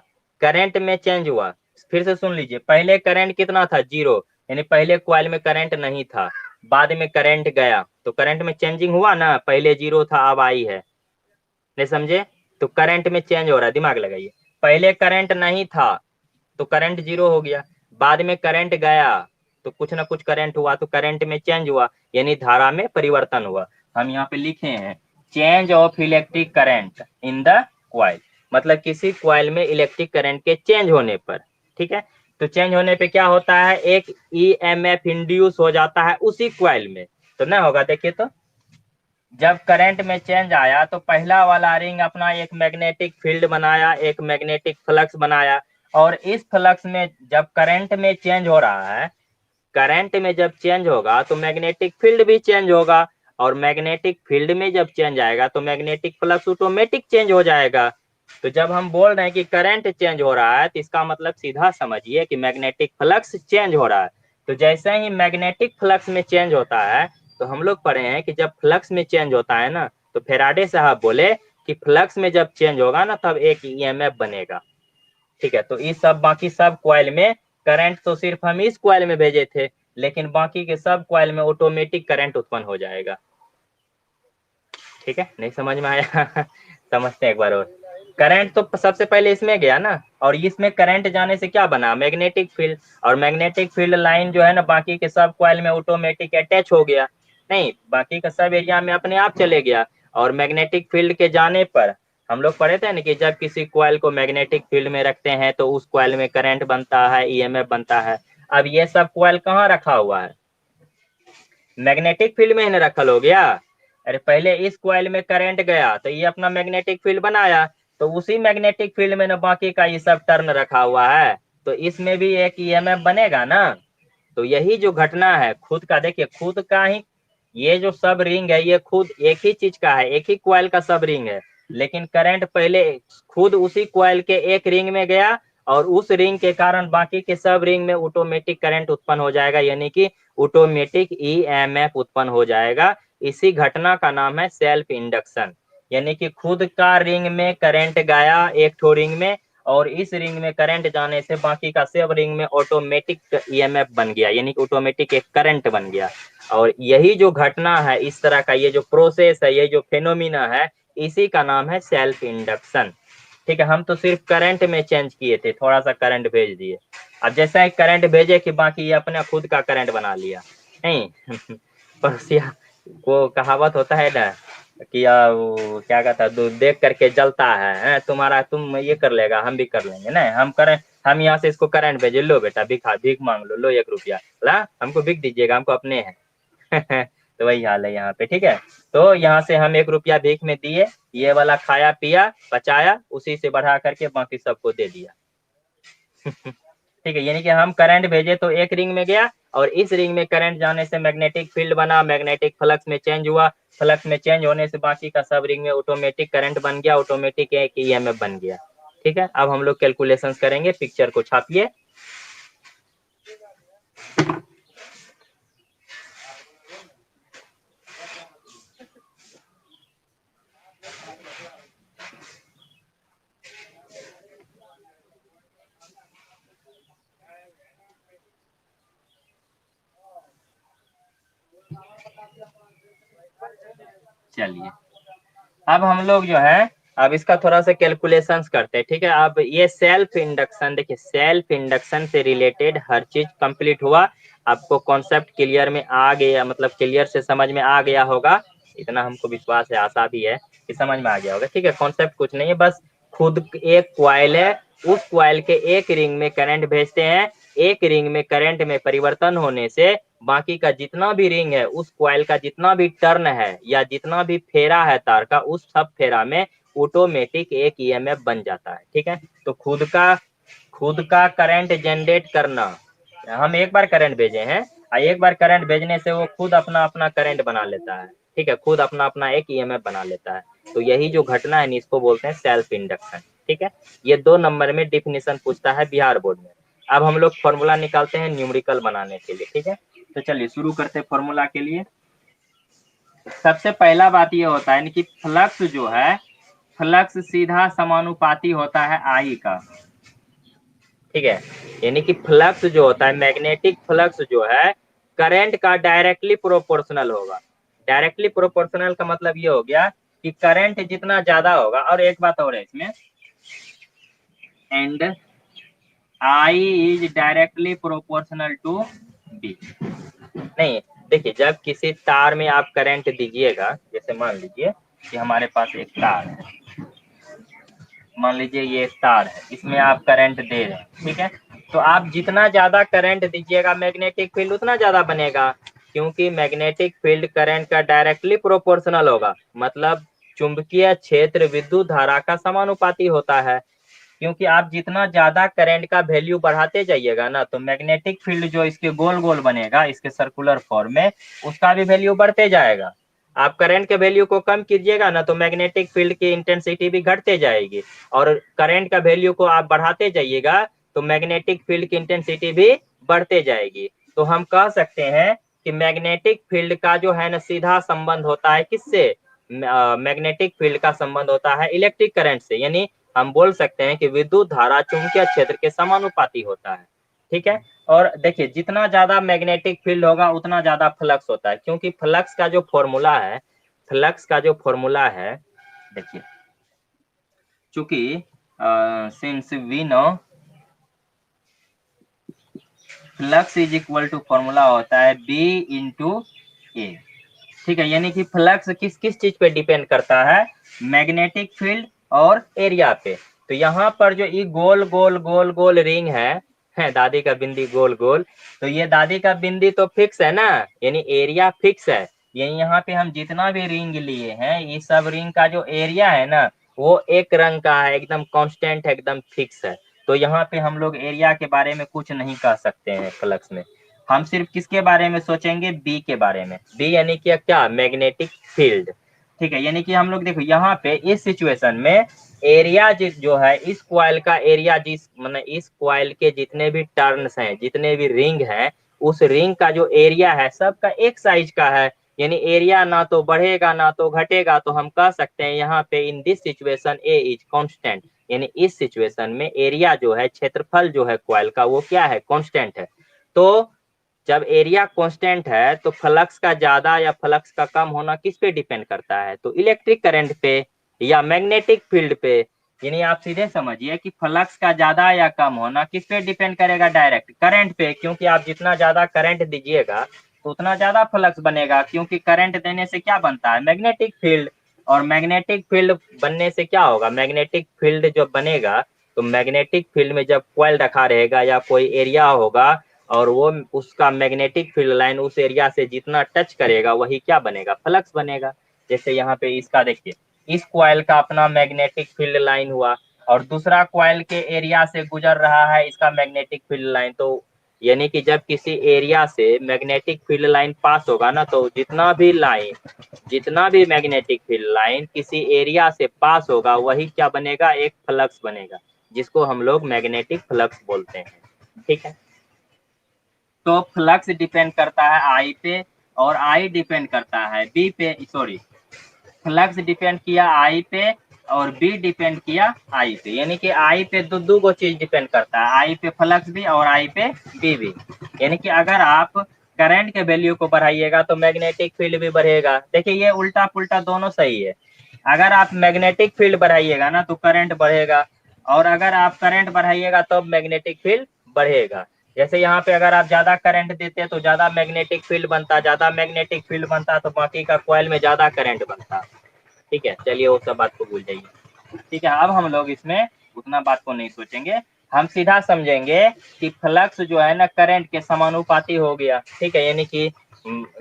करंट में चेंज हुआ। फिर से सुन लीजिए, पहले करंट कितना था, जीरो, यानी पहले कॉइल में करंट नहीं था, बाद में करंट गया तो करंट में चेंजिंग हुआ ना, पहले जीरो था अब आई है, नहीं समझे। तो करंट में चेंज हो रहा है, दिमाग लगाइए। पहले करंट नहीं था तो करंट जीरो हो गया, बाद में करंट गया तो कुछ ना कुछ करंट हुआ, तो करंट में चेंज हुआ, यानी धारा में परिवर्तन हुआ। हम यहाँ पे लिखे हैं change of electric current in the coil, मतलब किसी कॉइल में इलेक्ट्रिक करंट के चेंज होने पर। ठीक है, तो चेंज होने पे क्या होता है, एक ईएमएफ इंड्यूस हो जाता है उसी कॉइल में, तो ना होगा। देखिए तो जब करंट में चेंज आया तो पहला वाला रिंग अपना एक मैग्नेटिक फील्ड बनाया, एक मैग्नेटिक फ्लक्स बनाया, और इस फ्लक्स में जब करंट में चेंज हो रहा है, करंट में जब चेंज होगा तो मैग्नेटिक फील्ड भी चेंज होगा, और मैग्नेटिक फील्ड में जब चेंज आएगा तो मैग्नेटिक फ्लक्स ऑटोमेटिक चेंज हो जाएगा। तो जब हम बोल रहे हैं कि करंट चेंज हो रहा है तो इसका मतलब सीधा समझिए कि मैग्नेटिक फ्लक्स चेंज हो रहा है। तो जैसे ही मैग्नेटिक फ्लक्स में चेंज होता है, तो हम लोग पढ़े हैं कि जब फ्लक्स में चेंज होता है ना, तो फेराडे साहब बोले कि फ्लक्स में जब चेंज होगा ना तब एक ईएमएफ बनेगा। ठीक है, तो इस सब बाकी सब कॉइल में करंट तो सिर्फ हम इस कॉइल में भेजे थे, लेकिन बाकी के सब कॉइल में ऑटोमेटिक करंट उत्पन्न हो जाएगा। ठीक है, नहीं समझ में आया समझते हैं एक बार और। करंट तो सबसे पहले इसमें गया ना, और इसमें करंट जाने से क्या बना, मैग्नेटिक फील्ड, और मैग्नेटिक फील्ड लाइन जो है ना बाकी के सब कॉइल में ऑटोमेटिक अटैच हो गया, नहीं बाकी का सब एरिया में अपने आप चले गया। और मैग्नेटिक फील्ड के जाने पर हम लोग पढ़े थे ना कि जब किसी कॉइल को मैग्नेटिक फील्ड में रखते हैं तो उस कॉइल में करंट बनता है, ईएमएफ बनता है। अब ये सब कॉइल कहाँ रखा हुआ है, मैग्नेटिक फील्ड में ही रखल हो गया। अरे पहले इस कॉइल में करंट गया तो ये अपना मैग्नेटिक फील्ड बनाया, तो उसी मैग्नेटिक फील्ड में ना बाकी का ये सब टर्न रखा हुआ है, तो इसमें भी एक ईएमएफ बनेगा ना। तो यही जो घटना है खुद का, देखिए खुद का ही ये जो सब रिंग है ये खुद एक ही चीज का है, एक ही कॉइल का सब रिंग है, लेकिन करंट पहले खुद उसी कॉइल के एक रिंग में गया, और उस रिंग के कारण बाकी के सब रिंग में ऑटोमेटिक करंट उत्पन्न हो जाएगा, यानी कि ऑटोमेटिक ईएमएफ उत्पन्न हो जाएगा। इसी घटना का नाम है सेल्फ इंडक्शन, यानी कि खुद का रिंग में करंट गया एक ठो रिंग में, और इस रिंग में करंट जाने से बाकी का सब रिंग में ऑटोमेटिक ईएमएफ बन गया, यानी कि ऑटोमेटिक एक करंट बन गया। और यही जो घटना है, इस तरह का ये जो प्रोसेस है, ये जो फेनोमिना है, इसी का नाम है सेल्फ इंडक्शन। ठीक है, हम तो सिर्फ करंट में चेंज किए थे, थोड़ा सा करंट भेज दिए। अब जैसा ही करंट भेजे कि बाकी ये अपना खुद का करंट बना लिया, नहीं पड़ोसिया को कहावत होता है ना कि वो क्या कहता है, देख करके जलता है तुम्हारा, तुम ये कर लेगा, हम भी कर लेंगे। नहीं, हम करें, हम यहाँ से इसको करंट भेजे, लो बेटा भिखा भीख मांग लो, लो 1 रुपया ला, हमको भीख दीजिएगा, हमको अपने हैं। तो वही हाल है यहाँ पे, ठीक है। तो यहाँ से हम 1 रुपया भीख में दिए, ये वाला खाया पिया बचाया, उसी से बढ़ा करके बाकी सबको दे दिया। ठीक है, यानी कि हम करंट भेजे तो एक रिंग में गया, और इस रिंग में करंट जाने से मैग्नेटिक फील्ड बना, मैग्नेटिक फ्लक्स में चेंज हुआ, फ्लक्स में चेंज होने से बाकी का सब रिंग में ऑटोमेटिक करंट बन गया, ऑटोमेटिक एक ईएमएफ बन गया। ठीक है, अब हम लोग कैलकुलेशंस करेंगे, पिक्चर को छापिए। चलिए, अब हम लोग जो है, अब इसका थोड़ा सा कैलकुलेशंस करते हैं। ठीक है, अब ये सेल्फ इंडक्शन, देखिए सेल्फ इंडक्शन से रिलेटेड हर चीज कंप्लीट हुआ, आपको कॉन्सेप्ट क्लियर में आ गया, मतलब क्लियर से समझ में आ गया होगा, इतना हमको विश्वास है, आशा भी है कि समझ में आ गया होगा। ठीक है, कॉन्सेप्ट कुछ नहीं है, बस खुद एक क्वाइल है, उस क्वाइल के एक रिंग में करंट भेजते हैं, एक रिंग में करंट में परिवर्तन होने से बाकी का जितना भी रिंग है, उस क्वाइल का जितना भी टर्न है या जितना भी फेरा है तार का, उस सब फेरा में ऑटोमेटिक एक ईएमएफ बन जाता है। ठीक है, तो खुद का करंट जनरेट करना, हम एक बार करंट भेजे हैं, एक बार करंट भेजने से वो खुद अपना अपना करंट बना लेता है। ठीक है, खुद अपना अपना एक ईएमएफ बना लेता है। तो यही जो घटना है इसको बोलते हैं सेल्फ इंडक्शन। ठीक है, ये 2 नंबर में डिफिनेशन पूछता है बिहार बोर्ड में। अब हम लोग फॉर्मूला निकालते हैं न्यूमेरिकल बनाने के लिए। ठीक है, तो चलिए शुरू करते हैं फॉर्मूला के लिए। सबसे पहला बात ये होता है कि फ्लक्स जो है, फ्लक्स सीधा समानुपाती होता है आई का। ठीक है, यानी कि फ्लक्स जो होता है, मैग्नेटिक फ्लक्स जो है, करंट का डायरेक्टली प्रोपोर्शनल होगा। डायरेक्टली प्रोपोर्शनल का मतलब ये हो गया कि करंट जितना ज्यादा होगा, और एक बात और है इसमें, and I is directly proportional to B. नहीं, देखिए जब किसी तार में आप करंट दीजिएगा, जैसे मान लीजिए कि हमारे पास एक तार है, मान लीजिए ये तार है, इसमें आप करंट दे रहे हैं। ठीक है, तो आप जितना ज्यादा करंट दीजिएगा मैग्नेटिक फील्ड उतना ज्यादा बनेगा, क्योंकि मैग्नेटिक फील्ड करंट का डायरेक्टली प्रोपोर्शनल होगा, मतलब चुंबकीय क्षेत्र विद्युत धारा का समानुपाती होता है। क्योंकि आप जितना ज्यादा करंट का वैल्यू बढ़ाते जाइएगा ना, तो मैग्नेटिक फील्ड जो इसके गोल गोल बनेगा, इसके सर्कुलर फॉर्म में, उसका भी वैल्यू बढ़ते जाएगा। आप करंट के वैल्यू को कम कीजिएगा ना, तो मैग्नेटिक फील्ड की इंटेंसिटी भी घटते जाएगी, और करंट का वैल्यू को आप बढ़ाते जाइएगा तो मैग्नेटिक फील्ड की इंटेंसिटी भी बढ़ते जाएगी। तो हम कह सकते हैं कि मैग्नेटिक फील्ड का जो है ना सीधा संबंध होता है किससे, मैग्नेटिक फील्ड का संबंध होता है इलेक्ट्रिक करंट से, यानी हम बोल सकते हैं कि विद्युत धारा चुंबकीय क्षेत्र के समानुपाती होता है। ठीक है, और देखिए जितना ज्यादा मैग्नेटिक फील्ड होगा उतना ज्यादा फ्लक्स होता है, क्योंकि फ्लक्स का जो फॉर्मूला है, फ्लक्स का जो फॉर्मूला है, देखिए चूंकि since we know flux is equal to formula होता है बी इंटू ए। ठीक है, यानी कि फ्लक्स किस किस चीज पे डिपेंड करता है, मैग्नेटिक फील्ड और एरिया पे। तो यहाँ पर जो ये गोल गोल गोल गोल रिंग है दादी का बिंदी गोल गोल, तो ये दादी का बिंदी तो फिक्स है ना, यानी एरिया फिक्स है। यानी यहाँ पे हम जितना भी रिंग लिए हैं, ये सब रिंग का जो एरिया है ना, वो एक रंग का है, एकदम कांस्टेंट है, एकदम फिक्स है। तो यहाँ पे हम लोग एरिया के बारे में कुछ नहीं कह सकते हैं फ्लक्स में। हम सिर्फ किसके बारे में सोचेंगे, बी के बारे में। बी यानी कि क्या, मैग्नेटिक फील्ड। ठीक है, यानी कि हम लोग देखो यहाँ पे इस सिचुएशन में एरिया जो है, इस क्वाइल का एरिया, जिस मतलब इस क्वाइल के जितने भी टर्न्स हैं, जितने भी रिंग हैं, उस रिंग का जो एरिया है सबका एक साइज का है, यानी एरिया ना तो बढ़ेगा ना तो घटेगा। तो हम कह सकते हैं यहाँ पे in this situation A is constant, यानी इस सिचुएशन में एरिया जो है, क्षेत्रफल जो है क्वाइल का, वो क्या है, कांस्टेंट है। तो जब एरिया कांस्टेंट है तो फ्लक्स का ज्यादा या फ्लक्स का कम होना किस पे डिपेंड करता है, तो इलेक्ट्रिक करंट पे या मैग्नेटिक फील्ड पे। यानी आप सीधे समझिए कि फ्लक्स का ज्यादा या कम होना किस पे डिपेंड करेगा, डायरेक्ट करंट पे, क्योंकि आप जितना ज्यादा करंट दीजिएगा तो उतना ज्यादा फ्लक्स बनेगा, क्योंकि करंट देने से क्या बनता है, मैग्नेटिक फील्ड। और मैग्नेटिक फील्ड बनने से क्या होगा, मैग्नेटिक फील्ड जब बनेगा तो मैग्नेटिक फील्ड में जब कॉइल रखा रहेगा या कोई एरिया होगा और वो उसका मैग्नेटिक फील्ड लाइन उस एरिया से जितना टच करेगा वही क्या बनेगा, फ्लक्स बनेगा। जैसे यहाँ पे इसका देखिए, इस कॉइल का अपना मैग्नेटिक फील्ड लाइन हुआ और दूसरा कॉइल के एरिया से गुजर रहा है इसका मैग्नेटिक फील्ड लाइन। तो यानी कि जब किसी एरिया से मैग्नेटिक फील्ड लाइन पास होगा ना, तो जितना भी मैग्नेटिक फील्ड लाइन किसी एरिया से पास होगा वही क्या बनेगा, एक फ्लक्स बनेगा, जिसको हम लोग मैग्नेटिक फ्लक्स बोलते हैं। ठीक है, तो फ्लक्स डिपेंड करता है आई पे और आई डिपेंड करता है बी पे, सॉरी, फ्लक्स डिपेंड किया आई पे और बी डिपेंड किया आई पे। यानी कि आई पे दो गो चीज डिपेंड करता है, आई पे फ्लक्स भी और आई पे बी भी। यानी कि अगर आप करंट के वैल्यू को बढ़ाइएगा तो मैग्नेटिक फील्ड भी बढ़ेगा। देखिए ये उल्टा पुल्टा दोनों सही है। अगर आप मैग्नेटिक फील्ड बढ़ाइएगा ना तो करंट बढ़ेगा, और अगर आप करंट बढ़ाइएगा तो मैग्नेटिक फील्ड बढ़ेगा। जैसे यहाँ पे अगर आप ज्यादा करंट देते हैं तो ज्यादा मैग्नेटिक फील्ड बनता, ज्यादा मैग्नेटिक फील्ड बनता तो बाकी का कॉइल में ज्यादा करंट बनता। ठीक है, चलिए वो सब बात को भूल जाइए। ठीक है, अब हम लोग इसमें उतना बात को नहीं सोचेंगे, हम सीधा समझेंगे कि फ्लक्स जो है ना करंट के समानुपाती हो गया। ठीक है, यानी कि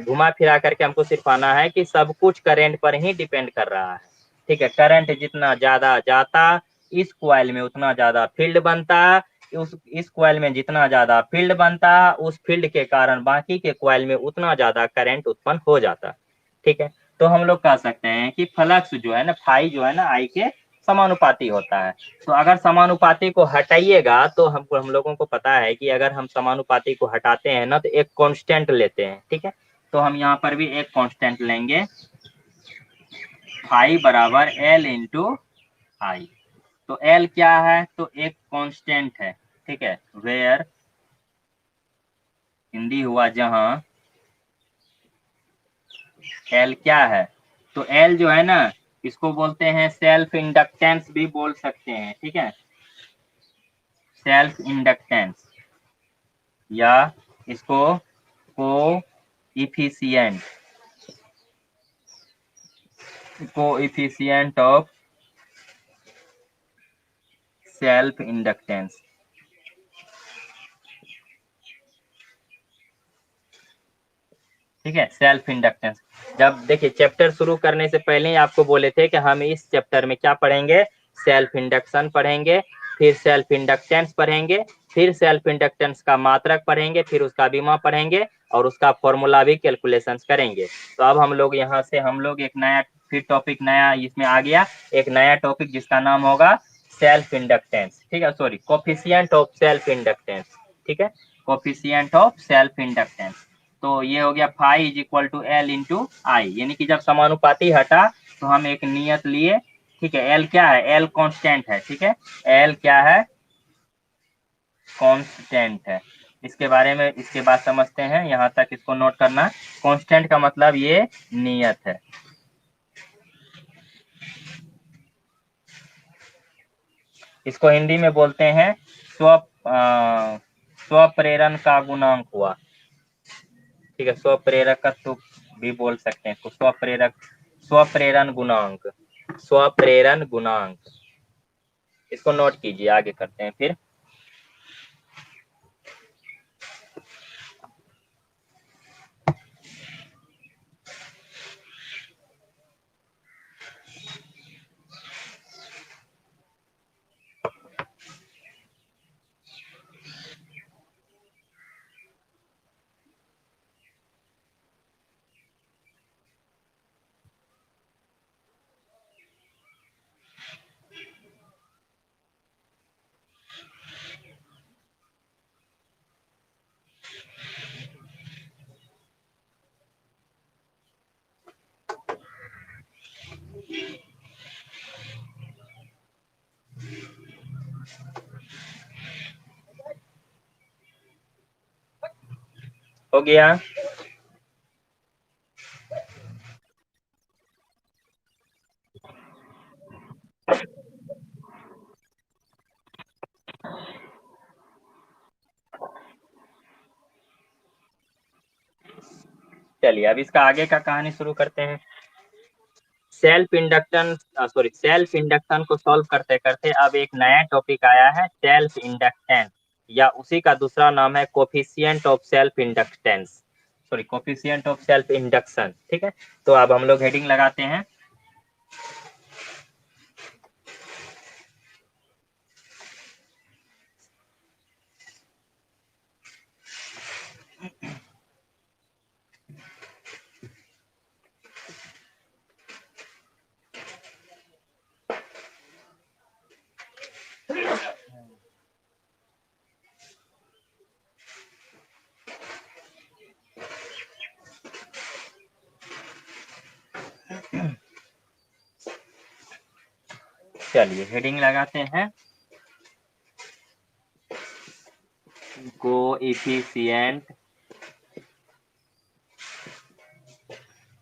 घुमा फिरा करके हमको सिर्फ आना है कि सब कुछ करंट पर ही डिपेंड कर रहा है। ठीक है, करंट जितना ज्यादा जाता इस कॉइल में उतना ज्यादा फील्ड बनता, इस कॉइल में जितना ज्यादा फील्ड बनता उस फील्ड के कारण बाकी के कॉइल में उतना ज्यादा करंट उत्पन्न हो जाता। ठीक है, तो हम लोग कह सकते हैं कि फ्लक्स जो है ना, फाई जो है ना आई के समानुपाती होता है। तो अगर समानुपाती को हटाइएगा तो हम लोगों को पता है कि अगर हम समानुपाती को हटाते हैं ना तो एक कांस्टेंट लेते हैं। ठीक है, तो हम यहाँ पर भी एक कांस्टेंट लेंगे, फाई बराबर एल इंटू आई। तो एल क्या है, तो एक कांस्टेंट है। ठीक है, वेयर हिंदी हुआ जहां एल क्या है, तो एल जो है ना इसको बोलते हैं सेल्फ इंडक्टेंस भी बोल सकते हैं। ठीक है, सेल्फ इंडक्टेंस या इसको को इफिशियंट ऑफ सेल्फ इंडक्टेंस। ठीक है, सेल्फ इंडक्टेंस। जब देखिए चैप्टर शुरू करने से पहले ही आपको बोले थे कि हम इस चैप्टर में क्या पढ़ेंगे, सेल्फ इंडक्शन पढ़ेंगे, फिर सेल्फ इंडक्टेंस पढ़ेंगे, फिर सेल्फ इंडक्टेंस का मात्रक पढ़ेंगे, फिर उसका बीमा पढ़ेंगे और उसका फॉर्मूला भी कैलकुलेशंस करेंगे। तो अब हम लोग यहाँ से हम लोग एक नया फिर टॉपिक नया इसमें आ गया, एक नया टॉपिक जिसका नाम होगा सेल्फ इंडक्टेंस। ठीक है, sorry, coefficient of self inductance. ठीक है, कोफिशिएंट ऑफ सेल्फ इंडक्टेंस। तो ये हो गया phi is equal to L into I, यानी कि जब समानुपाती हटा तो हम एक नियत लिए। ठीक है, एल क्या है, एल कांस्टेंट है। ठीक है, एल क्या है, कांस्टेंट है। इसके बारे में इसके बाद समझते हैं, यहाँ तक इसको नोट करना। कांस्टेंट का मतलब ये नियत है। इसको हिंदी में बोलते हैं स्वप्रेरण का गुणांक हुआ। ठीक है, स्वप्रेरकत्व भी बोल सकते हैं इसको, स्वप्रेरण गुणांक, स्वप्रेरण गुणांक। इसको नोट कीजिए, आगे करते हैं फिर। हो गया, चलिए अब इसका आगे का कहानी शुरू करते हैं। सेल्फ इंडक्टेंस सेल्फ इंडक्शन को सॉल्व करते करते अब एक नया टॉपिक आया है सेल्फ इंडक्टेंस, या उसी का दूसरा नाम है coefficient of self inductance, coefficient of self induction. ठीक है, तो अब हम लोग हेडिंग लगाते हैं। चलिए हेडिंग लगाते हैं, कोएफिशिएंट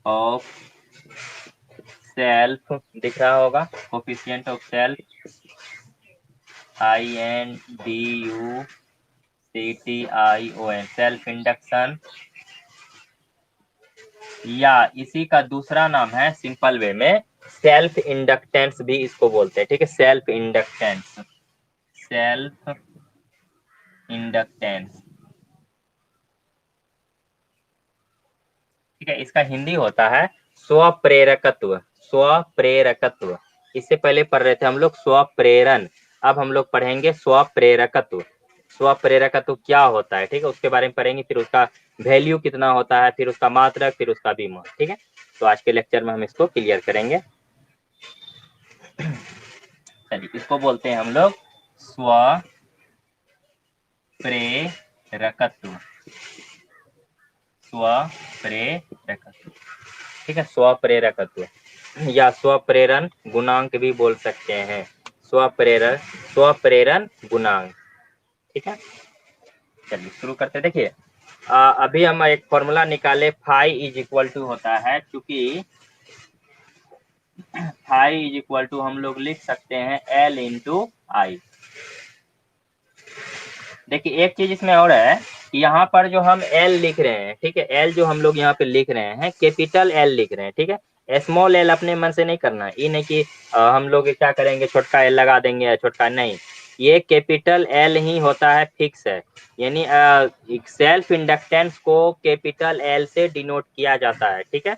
ऑफ सेल्फ, दिख रहा होगा coefficient of self, INDUCTION, self induction, या इसी का दूसरा नाम है सिंपल वे में सेल्फ इंडक्टेंस भी इसको बोलते हैं। ठीक है, सेल्फ इंडक्टेंस, सेल्फ इंडक्टेंस। ठीक है, इसका हिंदी होता है स्वप्रेरकत्व, स्वप्रेरकत्व। इससे पहले पढ़ रहे थे हम लोग स्वप्रेरण, अब हम लोग पढ़ेंगे स्वप्रेरकत्व। स्वप्रेरकत्व क्या होता है, ठीक है, उसके बारे में पढ़ेंगे, फिर उसका वैल्यू कितना होता है, फिर उसका मात्रक, फिर उसका विमा। ठीक है, तो आज के लेक्चर में हम इसको क्लियर करेंगे। चलिए, इसको बोलते हैं हम लोग स्वप्रेरकत्व, स्वप्रेरकत्व। ठीक है, स्वप्रेरकत्व या स्वप्रेरण गुणांक भी बोल सकते हैं, स्वप्रेरण गुणांक। ठीक है, चलिए शुरू करते। देखिए अभी हम एक फॉर्मूला निकाले, फाई इज इक्वल टू होता है, क्योंकि फाई इज इक्वल टू हम लोग लिख सकते हैं L इंटू आई। देखिए एक चीज इसमें और है कि यहाँ पर जो हम L लिख रहे हैं, ठीक है, L जो हम लोग यहाँ पे लिख रहे हैं कैपिटल L लिख रहे हैं। ठीक है, स्मॉल एल अपने मन से नहीं करना, ये नहीं कि हम लोग क्या करेंगे छोटका एल लगा देंगे या छोटका नहीं, ये कैपिटल एल ही होता है, फिक्स है। यानी सेल्फ इंडक्टेंस को कैपिटल एल से डिनोट किया जाता है। ठीक है,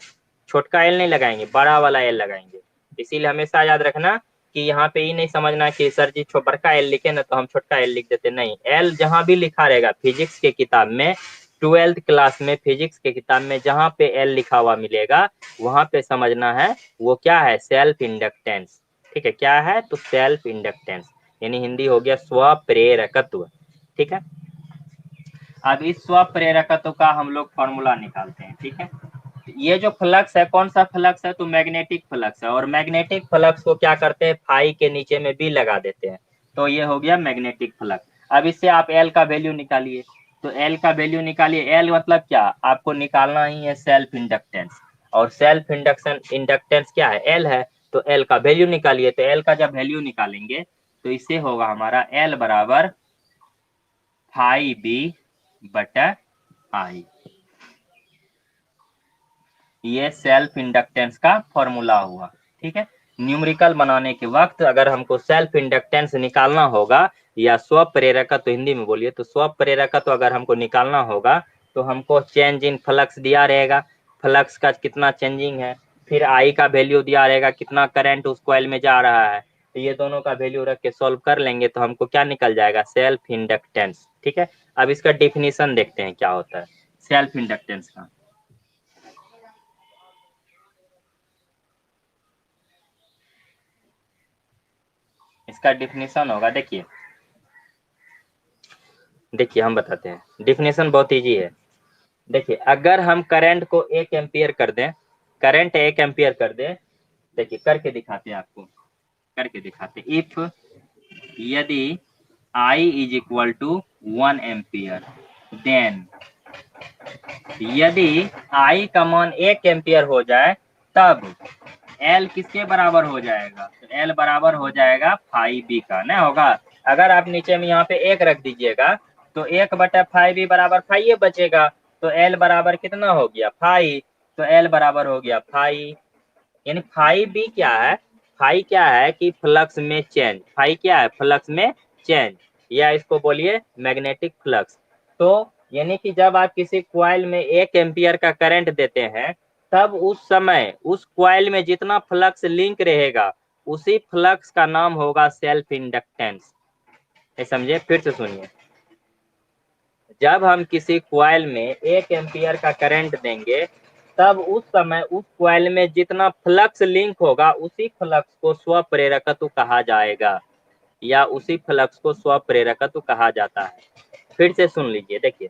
छोटका एल नहीं लगाएंगे, बड़ा वाला एल लगाएंगे। इसीलिए हमेशा याद रखना कि यहाँ पे ये नहीं समझना कि सर जी बड़का एल लिखे ना तो हम छोटका एल लिख देते, नहीं, एल जहाँ भी लिखा रहेगा फिजिक्स के किताब में, 12th क्लास में फिजिक्स के किताब में जहाँ पे एल लिखा हुआ मिलेगा वहां पे समझना है वो क्या है, सेल्फ इंडक्टेंस। ठीक है, क्या है तो सेल्फ इंडक्टेंस, यानी हिंदी हो गया स्वप्रेरकत्व। ठीक है, अब इस स्वप्रेरकत्व का हम लोग फॉर्मूला निकालते हैं। ठीक है, ये जो फ्लक्स है कौन सा फ्लक्स है, तो मैग्नेटिक फ्लक्स है, और मैग्नेटिक फ्लक्स को क्या करते हैं, फाई के नीचे में भी लगा देते हैं, तो ये हो गया मैग्नेटिक फ्लक्स। अब इससे आप एल का वैल्यू निकालिए, तो एल का वैल्यू निकालिए, एल मतलब क्या, आपको निकालना ही है सेल्फ इंडक्टेंस, और सेल्फ इंडक्शन इंडक्टेंस क्या है, एल है, तो एल का वैल्यू निकालिए। तो एल का जब वैल्यू निकालेंगे तो इससे होगा हमारा एल बराबर फाई बी बटा आई, ये सेल्फ इंडक्टेंस का फॉर्मूला हुआ। ठीक है, न्यूमेरिकल बनाने के वक्त अगर हमको सेल्फ इंडक्टेंस निकालना होगा या स्वप्रेरकत्व, हिंदी में बोलिए तो स्वप्रेरकत्व अगर हमको निकालना होगा तो हमको चेंज इन फ्लक्स दिया रहेगा, फ्लक्स का कितना चेंजिंग है, फिर आई का वैल्यू दिया रहेगा कितना करंट उस कॉइल में जा रहा है, तो ये दोनों का वैल्यू रख के सॉल्व कर लेंगे तो हमको क्या निकल जाएगा, सेल्फ इंडक्टेंस। ठीक है, अब इसका डिफिनीशन देखते हैं क्या होता है सेल्फ इंडक्टेंस का। इसका डिफिनीशन होगा, देखिए हम बताते हैं, डिफिनीशन बहुत इजी है। देखिए अगर हम करंट को 1 एम्पियर कर दें, करंट 1 एम्पियर कर दें, देखिए करके दिखाते हैं आपको, करके दिखाते हैं। इफ यदि I is equal to 1 ampere, then यदि I का मान 1 एम्पियर हो जाए तब L किसके बराबर हो जाएगा, तो L बराबर हो जाएगा फाई बी का, ना होगा। अगर आप नीचे में यहाँ पे 1 रख दीजिएगा तो 1 बटा फाई बी बराबर फाई बचेगा, तो L बराबर कितना हो गया, फाई, तो L बराबर हो गया फाई यानी फाई बी क्या है, फाई क्या है कि फ्लक्स में चेंज, फाई क्या है, फ्लक्स में चेंज, या इसको बोलिए मैग्नेटिक फ्लक्स। तो यानी कि जब आप किसी कॉइल में 1 एम्पियर का करंट देते हैं, तब उस समय उस कॉइल में जितना फ्लक्स लिंक रहेगा उसी फ्लक्स का नाम होगा सेल्फ इंडक्टेंस। ये समझे, फिर से सुनिए। जब हम किसी कॉइल में 1 एम्पियर का करंट देंगे, तब उस समय उस कॉइल में जितना फ्लक्स लिंक होगा उसी फ्लक्स को स्वप्रेरकत्व कहा जाएगा, या उसी फ्लक्स को स्वप्रेरकत्व कहा जाता है। फिर से सुन लीजिए, देखिए।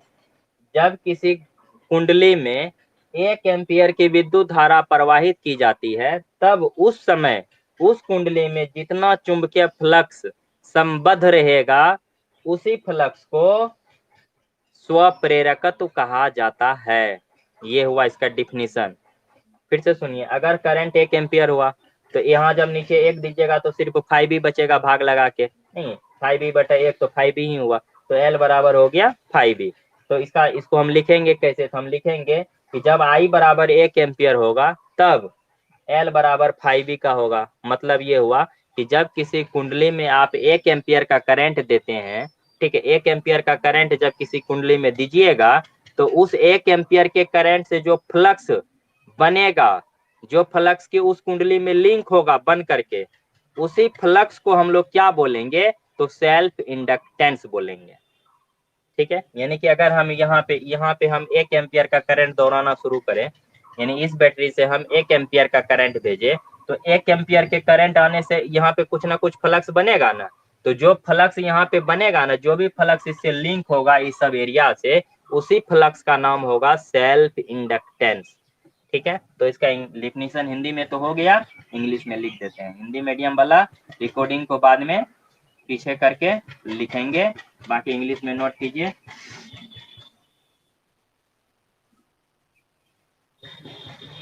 जब किसी कुंडली में 1 एम्पियर की विद्युत धारा प्रवाहित की जाती है, तब उस समय उस कुंडली में जितना चुंबकीय फ्लक्स संबद्ध रहेगा उसी फ्लक्स को स्वप्रेरकत्व कहा जाता है। ये हुआ इसका डिफिनीशन। फिर से सुनिए, अगर करंट 1 एम्पियर हुआ तो यहाँ जब नीचे 1 दीजिएगा तो सिर्फ 5 ही बचेगा भाग लगा के, नहीं 5 ही/1 तो 5 ही हुआ, तो L बराबर हो गया 5 ही। तो इसको हम लिखेंगे कैसे, तो हम लिखेंगे कि जब I बराबर 1 एम्पियर होगा तब L बराबर 5 का होगा। मतलब ये हुआ कि जब किसी कुंडली में आप 1 एम्पियर का करंट देते हैं, ठीक है, 1 एम्पियर का करंट जब किसी कुंडली में दीजिएगा, तो उस 1 एम्पियर के करंट से जो फ्लक्स बनेगा, जो फ्लक्स की उस कुंडली में लिंक होगा बन करके, उसी फ्लक्स को हम लोग क्या बोलेंगे, तो सेल्फ इंडक्टेंस बोलेंगे। ठीक है, यानी कि अगर हम यहाँ पे हम 1 एम्पियर का करंट दौड़ाना शुरू करें, यानी इस बैटरी से हम 1 एम्पियर का करंट भेजे, तो 1 एम्पियर के करंट आने से यहाँ पे कुछ ना कुछ फ्लक्स बनेगा ना। तो जो फ्लक्स यहाँ पे बनेगा ना, जो भी फ्लक्स इससे लिंक होगा इस सब एरिया से, उसी फ्लक्स का नाम होगा सेल्फ इंडक्टेंस। ठीक है, तो इसका डिफिनीशन हिंदी में तो हो गया, इंग्लिश में लिख देते हैं। हिंदी मीडियम वाला रिकॉर्डिंग को बाद में पीछे करके लिखेंगे, बाकी इंग्लिश में नोट कीजिए।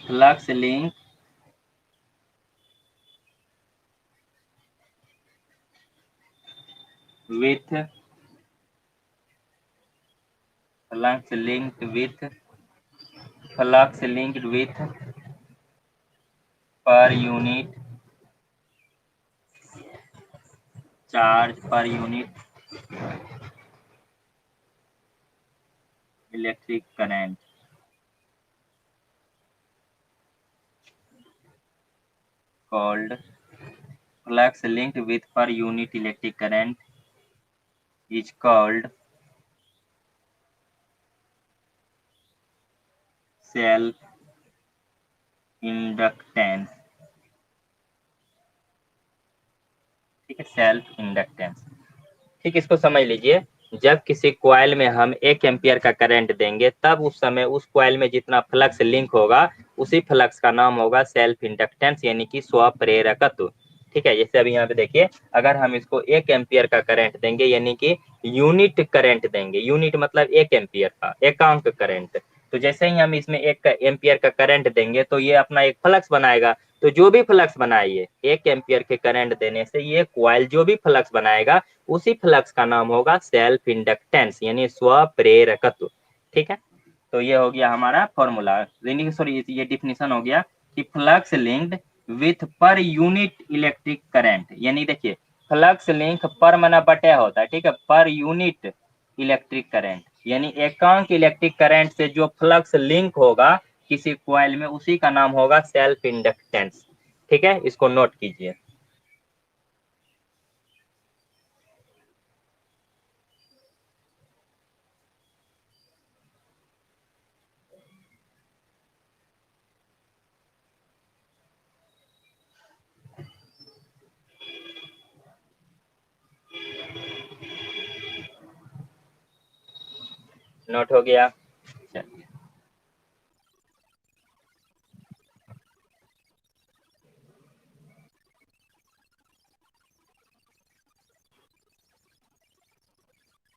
Flux link with flux linked with per unit charge per unit electric current called flux linked with per unit electric current is called self inductance। ठीक है, सेल्फ इंडक्टेंस। ठीक, इसको समझ लीजिए। जब किसी कॉइल में हम 1 एम्पियर का करंट देंगे, तब उस समय उस कॉइल में जितना फ्लक्स लिंक होगा उसी फ्लक्स का नाम होगा सेल्फ इंडक्टेंस, यानी कि स्वप्रेरकत्व। ठीक है, जैसे अभी यहाँ पे देखिए, अगर हम इसको 1 एम्पियर का करंट देंगे, यानी कि यूनिट करंट देंगे, यूनिट मतलब 1 एम्पियर का एकांक करंट, तो जैसे ही हम इसमें 1 एम्पियर का करंट देंगे तो ये अपना एक फ्लक्स बनाएगा। तो जो भी फ्लक्स बनाइए 1 एम्पियर के करंट देने से ये कॉइल जो भी फ्लक्स बनाएगा उसी फ्लक्स का नाम होगा सेल्फ इंडक्टेंस, यानी स्वप्रेरकत्व। ठीक है, तो ये हो गया हमारा फॉर्मूला, सॉरी ये डिफिनीशन हो गया कि flux linked with per unit electric current. यानी देखिए, फ्लक्स लिंक पर मना बटे होता है, ठीक है, पर यूनिट इलेक्ट्रिक करंट, यानी एकांक इलेक्ट्रिक करंट से जो फ्लक्स लिंक होगा किसी कॉइल में उसी का नाम होगा सेल्फ इंडक्टेंस। ठीक है, इसको नोट कीजिए। नोट हो गया।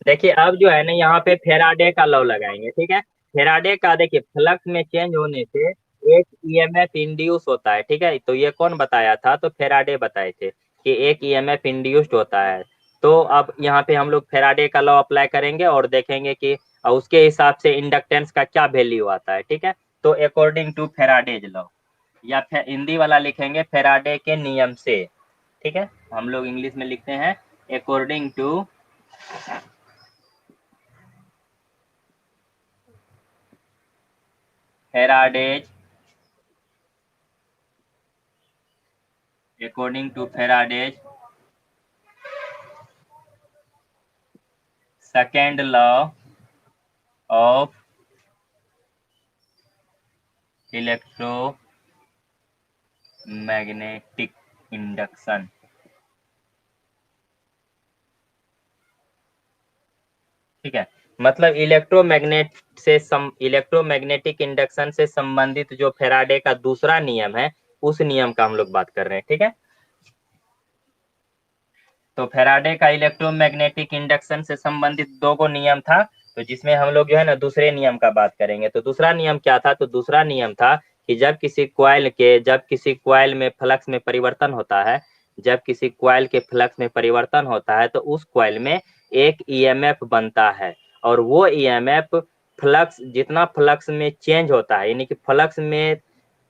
देखिए, अब जो है ना यहाँ पे फेराडे का लॉ लगाएंगे। ठीक है, फेराडे का देखिए, फ्लक्स में चेंज होने से एक ईएमएफ इंड्यूस होता है। ठीक है, तो ये कौन बताया था, तो फेराडे बताए थे कि एक ईएमएफ इंड्यूस्ड होता है। तो अब यहाँ पे हम लोग फेराडे का लॉ अप्लाई करेंगे और देखेंगे कि उसके हिसाब से इंडक्टेंस का क्या वैल्यू आता है। ठीक है, तो अकॉर्डिंग टू फेराडेज लॉ, या फिर हिंदी वाला लिखेंगे फेराडे के नियम से, ठीक है। हम लोग इंग्लिश में लिखते हैं according to Faraday's, according to Faraday's second law of electromagnetic induction. ठीक है, मतलब इलेक्ट्रोमैग्नेटिक इंडक्शन से संबंधित जो फेराडे का दूसरा नियम है, उस नियम का हम लोग बात कर रहे हैं, ठीक है। तो फेराडे का इलेक्ट्रोमैग्नेटिक इंडक्शन से संबंधित दो गो नियम था, तो जिसमें हम लोग जो है ना दूसरे नियम का बात करेंगे। तो दूसरा नियम क्या था? तो दूसरा नियम था कि जब किसी कॉइल में फ्लक्स में परिवर्तन होता है, जब किसी कॉइल के फ्लक्स में परिवर्तन होता है तो उस कॉइल में एक ईएमएफ बनता है, और वो ईएमएफ फ्लक्स जितना फ्लक्स में चेंज होता है, यानी कि फ्लक्स में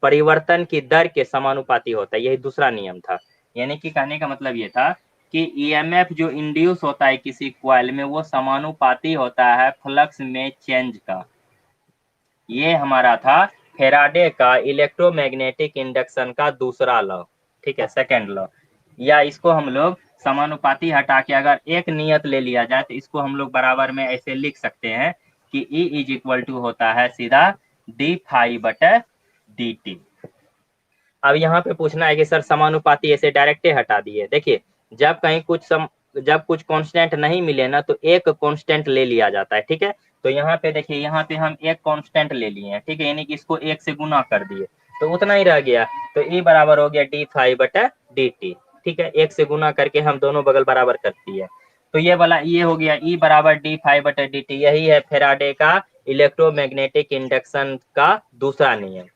परिवर्तन की दर के समानुपाती होता है। यही दूसरा नियम था। यानी कि कहने का मतलब ये था कि ईएमएफ जो इंड्यूस होता है किसी कॉइल में, वो समानुपाती होता है फ्लक्स में चेंज का। ये हमारा था फेराडे का इलेक्ट्रोमैग्नेटिक इंडक्शन का दूसरा लॉ, ठीक है, सेकेंड लॉ। या इसको हम लोग समानुपाती हटा के अगर एक नियत ले लिया जाए तो इसको हम लोग बराबर में ऐसे लिख सकते हैं कि E इज इक्वल टू होता है सीधा डी फाई बटे डी टी। अब यहाँ पे पूछना है कि सर समानुपाती ऐसे डायरेक्ट हटा दिए। देखिए, जब कहीं जब कुछ कांस्टेंट नहीं मिले ना, तो एक कांस्टेंट ले लिया जाता है, ठीक है। तो यहाँ पे देखिए, यहाँ पे हम एक कांस्टेंट ले लिए हैं, ठीक है, यानी कि इसको एक से गुना कर दिए, तो उतना ही रह गया। तो ई बराबर हो गया डी फाई बटा डी टी, ठीक है। एक से गुना करके हम दोनों बगल बराबर कर दिए, तो ये हो गया ई बराबर डी फाई बटा डी टी। यही है फेराडे का इलेक्ट्रोमैग्नेटिक इंडक्शन का दूसरा नियम,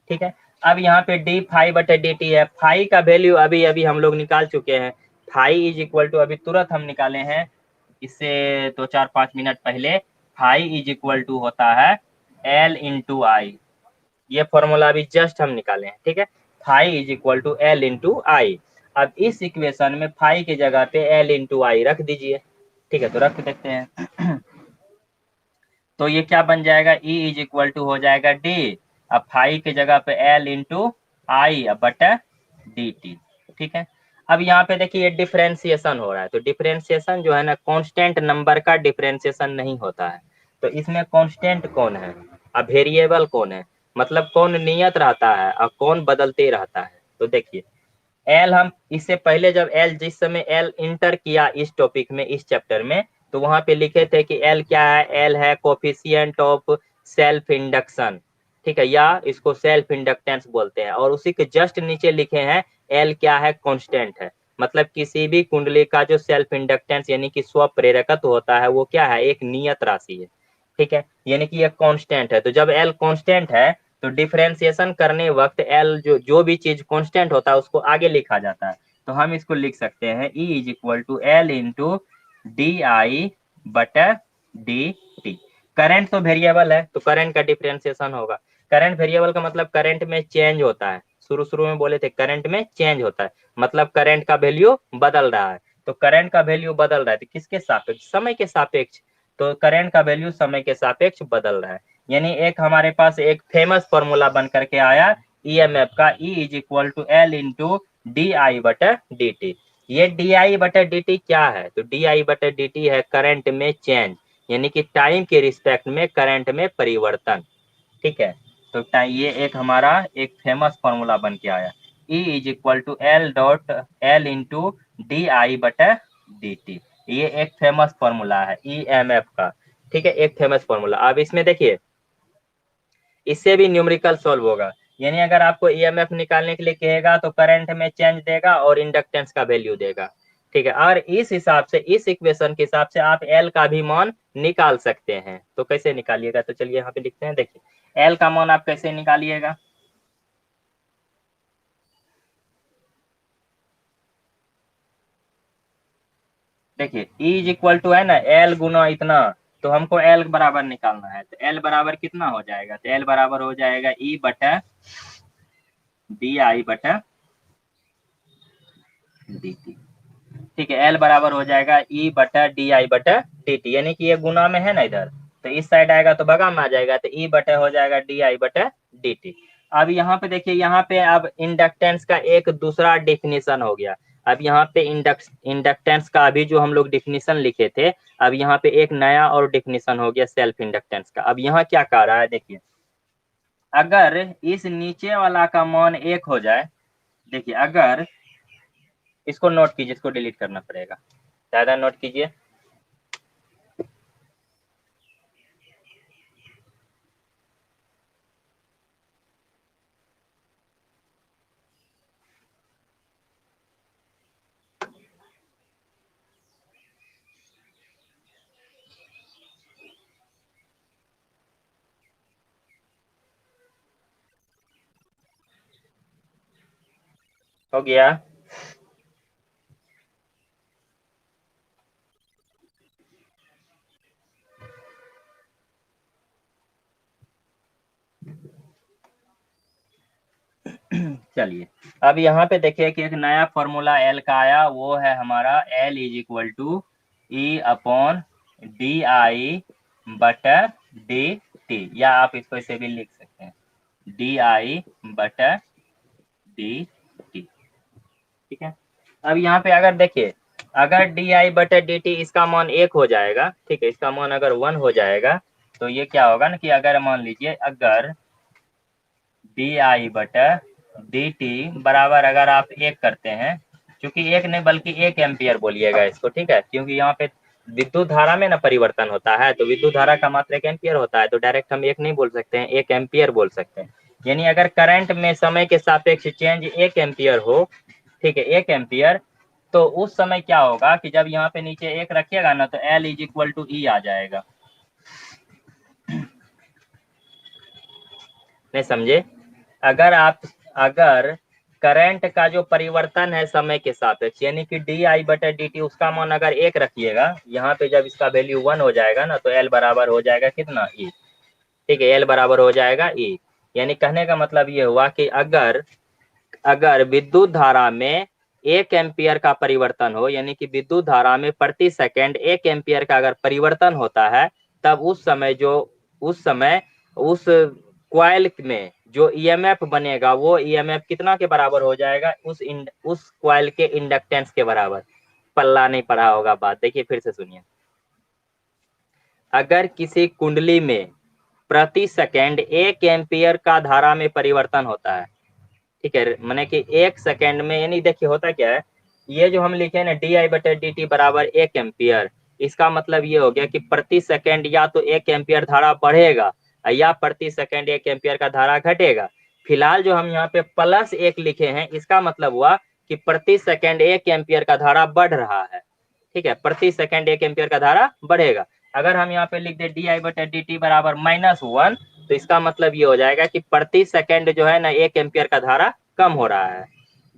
ठीक है। अब यहाँ पे डी फाई बटे डी टी है। फाई का वैल्यू अभी अभी हम लोग निकाल चुके हैं। फाई इज इक्वल टू अभी तुरंत हम निकाले हैं, इससे तो 4-5 मिनट पहले। फाई इज इक्वल टू होता है एल इंटू आई। ये फॉर्मूला अभी जस्ट हम निकाले हैं, ठीक है। Phi is equal to L into I. अब इस इक्वेशन में फाई की जगह पे एल इंटू आई रख दीजिए, ठीक है। तो रख देते हैं तो ये क्या बन जाएगा? E इज इक्वल टू हो जाएगा डी, अब फाई की जगह पे एल इंटू आई बटा डी टी, ठीक है। अब यहाँ पे देखिए डिफरेंशिएशन हो रहा है, तो डिफरेंशिएशन जो है ना, कांस्टेंट नंबर का डिफरेंशिएशन नहीं होता है। तो इसमें कांस्टेंट कौन है, अब वेरिएबल कौन है, मतलब कौन नियत रहता है और कौन बदलते रहता है। तो देखिए, एल हम इससे पहले जब जिस समय एल इंटर किया इस टॉपिक में, इस चैप्टर में, तो वहां पे लिखे थे कि एल क्या है? एल है कोफिशिएंट ऑफ सेल्फ इंडक्शन, ठीक है, या इसको सेल्फ इंडक्टेंस बोलते हैं। और उसी के जस्ट नीचे लिखे हैं एल क्या है? कांस्टेंट है। मतलब किसी भी कुंडली का जो सेल्फ इंडक्टेंस यानी कि स्व प्रेरकत्व होता है, वो क्या है? एक नियत राशि है, ठीक है, यानी कि एक कांस्टेंट है। तो जब एल कांस्टेंट है तो डिफरेंशिएशन करने वक्त एल जो भी चीज कांस्टेंट होता है उसको आगे लिखा जाता है। तो हम इसको लिख सकते हैं E is equal to L into D I बटा डी टी। करंट तो वेरिएबल है, तो करंट का डिफरेंशिएशन होगा। करंट वेरिएबल का मतलब करंट में चेंज होता है। शुरू शुरू में बोले थे करंट में चेंज होता है, मतलब करंट का वैल्यू बदल रहा है। तो करंट का वैल्यू बदल रहा है, तो किसके सापेक्ष? समय के सापेक्ष। तो करंट का वैल्यू समय के सापेक्ष बदल रहा है। यानी एक हमारे पास एक फेमस फॉर्मूला बन करके आया ईएमएफ का, E is equal to L into D I बटा डी टी। ये डी आई बटा डी टी क्या है? तो डी आई बटा डी टी है करंट में चेंज, यानी कि टाइम के रिस्पेक्ट में करंट में परिवर्तन, ठीक है। तो ये एक हमारा एक फेमस फॉर्मूला बन के आया, E is equal to L dot L into D I बटा डी टी। ये एक फेमस फॉर्मूला है ईएमएफ का, ठीक है, एक फेमस फॉर्मूला। अब इसमें देखिए, इससे भी न्यूमेरिकल सॉल्व होगा। यानी अगर आपको ईएमएफ निकालने के लिए कहेगा तो करंट में चेंज देगा और इंडक्टेंस का वैल्यू देगा, ठीक है। और इस हिसाब से, इस इक्वेशन के हिसाब से आप एल का भी मान निकाल सकते हैं। तो कैसे निकालिएगा? तो चलिए यहाँ पे लिखते हैं। देखिए, एल का मान आप कैसे निकालिएगा? देखिए, E इज इक्वल टू है ना एल गुना इतना, तो हमको एल बराबर निकालना है। तो एल बराबर कितना हो जाएगा? तो एल बराबर हो जाएगा E बटा डी आई बटा डी टी। ठीक है, एल बराबर हो जाएगा ई बटा डी आई बटा डी टी, यानी कि ये गुना में है ना इधर, तो इस साइड आएगा तो बगल में आ जाएगा, तो ई बटा हो जाएगा डी आई बटा डी टी। अब यहाँ पे देखिए, यहाँ पे अब इंडक्टेंस का एक दूसरा डिफिनीशन हो गया। अब यहाँ पे इंडक्टेंस का अभी जो हम लोग डिफिनीशन लिखे थे, अब यहाँ पे एक नया और डिफिनीशन हो गया सेल्फ इंडक्टेंस का। अब यहाँ क्या कह रहा है देखिए, अगर इस नीचे वाला का मान 1 हो जाए, देखिए अगर इसको नोट कीजिए, इसको डिलीट करना पड़ेगा, ज्यादा नोट कीजिए। हो गया। चलिए, अब यहाँ पे देखिए कि एक नया फॉर्मूला एल का आया, वो है हमारा L is equal to E upon D I बटर डी टी, या आप इसको ऐसे भी लिख सकते हैं डी आई बटर डी टी। ठीक है, अब यहाँ पे अगर देखिए, अगर डी आई बटर डी टी इसका मान 1 हो जाएगा, ठीक है, इसका मान अगर 1 हो जाएगा, तो ये क्या होगा ना कि अगर मान लीजिए अगर डी आई बटा डी टी बराबर अगर आप 1 करते हैं, क्योंकि 1 नहीं बल्कि 1 एम्पियर बोलिएगा इसको, ठीक है, क्योंकि यहाँ पे विद्युत धारा में ना परिवर्तन होता है, तो विद्युत धारा का मात्रा 1 एम्पियर होता है, तो डायरेक्ट हम 1 नहीं बोल सकते हैं, 1 एम्पियर बोल सकते हैं। यानी अगर करंट में समय के सापेक्ष चेंज 1 एम्पियर हो, ठीक है, 1 एम्पियर, तो उस समय क्या होगा कि जब यहाँ पे नीचे 1 रखिएगा ना, तो एल इज इक्वल टू ई आ जाएगा। नहीं समझे? अगर करंट का जो परिवर्तन है समय के सापेक्ष, यानी कि डी आई बटा डी टी, उसका मान अगर 1 रखिएगा, यहाँ पे जब इसका वैल्यू 1 हो जाएगा ना, तो एल बराबर हो जाएगा कितना, ई। ठीक है, एल बराबर हो जाएगा ई। यानी कहने का मतलब ये हुआ कि अगर अगर विद्युत धारा में 1 एम्पियर का परिवर्तन हो, यानी कि विद्युत धारा में प्रति सेकंड 1 एम्पियर का अगर परिवर्तन होता है, तब उस समय उस क्वाइल में जो ईएमएफ बनेगा, वो ईएमएफ कितना के बराबर हो जाएगा, उस क्वाइल के इंडक्टेंस के बराबर। पल्ला नहीं पड़ा होगा बात, देखिए फिर से सुनिए। अगर किसी कुंडली में प्रति सेकंड 1 एम्पियर का धारा में परिवर्तन होता है, ठीक है, माने कि 1 सेकंड में, यानी देखिए होता क्या है, ये जो हम लिखे ना डी आई बटे डी टी बराबर 1 एम्पियर, इसका मतलब ये हो गया कि प्रति सेकंड या तो 1 एम्पियर धारा बढ़ेगा या प्रति सेकंड 1 एम्पियर का धारा घटेगा। फिलहाल जो हम यहाँ पे +1 लिखे हैं, इसका मतलब हुआ कि प्रति सेकंड 1 एम्पियर का धारा बढ़ रहा है। ठीक है, प्रति सेकंड 1 एम्पियर का धारा बढ़ेगा। अगर हम यहाँ पे लिख दे डी आई बटे डी टी बराबर -1, तो इसका मतलब ये हो जाएगा कि प्रति सेकंड जो है ना 1 एम्पियर का धारा कम हो रहा है।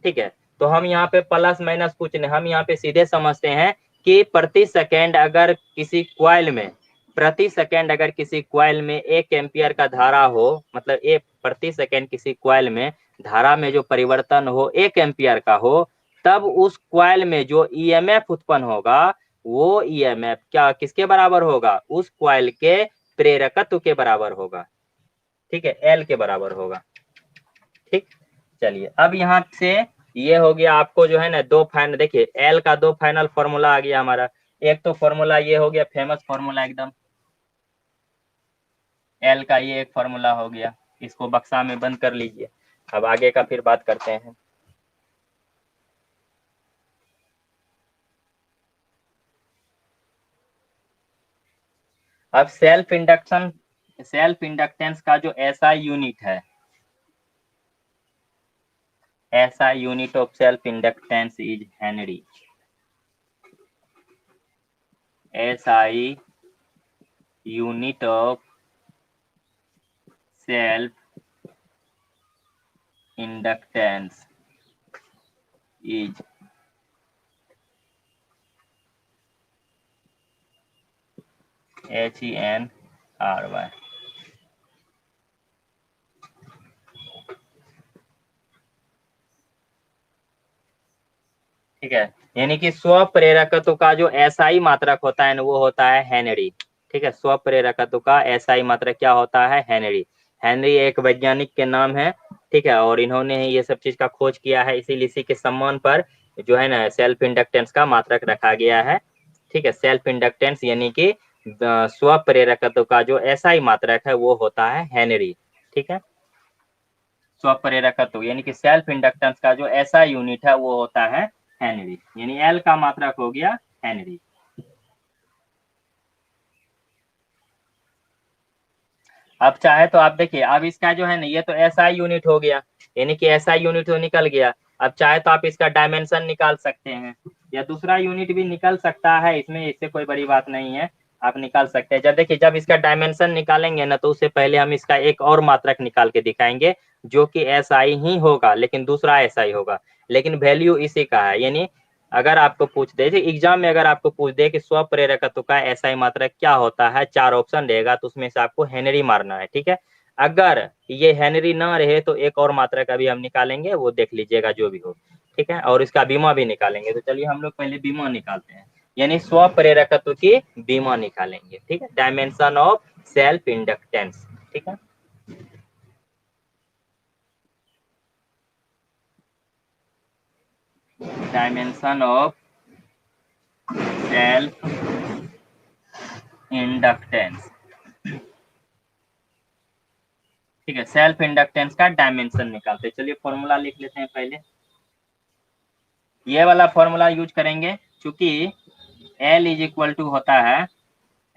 ठीक है, तो हम यहाँ पे प्लस माइनस कुछ नहीं, हम यहाँ पे सीधे समझते हैं कि प्रति सेकंड अगर किसी क्वाइल में में 1 एम्पियर का धारा हो, मतलब एक प्रति सेकंड किसी क्वाइल में धारा में जो परिवर्तन हो 1 एम्पियर का हो, तब उस क्वाइल में जो ईएमएफ उत्पन्न होगा, वो ईएमएफ क्या किसके बराबर होगा, उस क्वाइल के प्रेरकत्व के बराबर होगा। ठीक है, एल के बराबर होगा। ठीक, चलिए, अब यहाँ से ये हो गया आपको जो है ना दो फाइनल, देखिए एल का 2 फाइनल फॉर्मूला आ गया हमारा। एक तो फॉर्मूला ये हो गया फेमस फॉर्मूला एकदम, एल का ये एक फॉर्मूला हो गया, इसको बक्सा में बंद कर लीजिए। अब आगे का फिर बात करते हैं। अब सेल्फ इंडक्टेंस का जो एसआई यूनिट है, SI unit of self inductance is Henry. SI unit of self inductance is HENRY. ठीक है, यानी कि स्व प्रेरकत्व का जो एसआई मात्रक होता है ना वो होता है हेनरी। ठीक है, स्व प्रेरकत्व का एसआई मात्रक क्या होता है? हेनरी। हेनरी एक वैज्ञानिक के नाम है। ठीक है, और इन्होंने ही ये सब चीज का खोज किया है, इसीलिए इसी के सम्मान पर जो है ना सेल्फ इंडक्टेंस का मात्रक रखा गया है। ठीक है, सेल्फ इंडक्टेंस यानी कि स्व प्रेरकत्व का जो एसआई मात्रक है वो होता है हेनरी। ठीक है, स्व प्रेरकत्व यानी कि सेल्फ इंडक्टेंस का जो एसआई यूनिट है वो होता है हेनरी, यानी एल का मात्रक हो गया हेनरी। अब चाहे तो आप देखिए, अब इसका जो है ना ये तो एसआई यूनिट हो गया, यानी कि एसआई यूनिट तो निकल गया। अब चाहे तो आप इसका डायमेंशन निकाल सकते हैं, या दूसरा यूनिट भी निकल सकता है, इसमें इससे कोई बड़ी बात नहीं है, आप निकाल सकते हैं। जब देखिए जब इसका डायमेंशन निकालेंगे ना तो उससे पहले हम इसका एक और मात्रक निकाल के दिखाएंगे, जो कि एसआई ही होगा लेकिन दूसरा एसआई होगा, लेकिन वैल्यू इसी का है। यानी अगर आपको पूछ दे एग्जाम में, अगर आपको पूछ दे कि स्व प्रेरकत्व का एसआई मात्रक क्या होता है, 4 ऑप्शन रहेगा तो उसमें से आपको हेनरी मारना है। ठीक है, अगर ये हेनरी ना रहे तो एक और मात्रक अभी हम निकालेंगे, वो देख लीजिएगा जो भी हो। ठीक है, और इसका बीमा भी निकालेंगे। तो चलिए हम लोग पहले बीमा निकालते हैं, यानी स्व प्रेरकत्व की बीमा निकालेंगे। ठीक है, डायमेंशन ऑफ सेल्फ इंडक्टेंस। ठीक है, डायमेंशन ऑफ सेल्फ इंडक्टेंस। ठीक है, सेल्फ इंडक्टेंस का डायमेंशन निकालते हैं। चलिए फॉर्मूला लिख लेते हैं पहले, ये वाला फॉर्मूला यूज करेंगे, चूंकि L इज इक्वल टू होता है,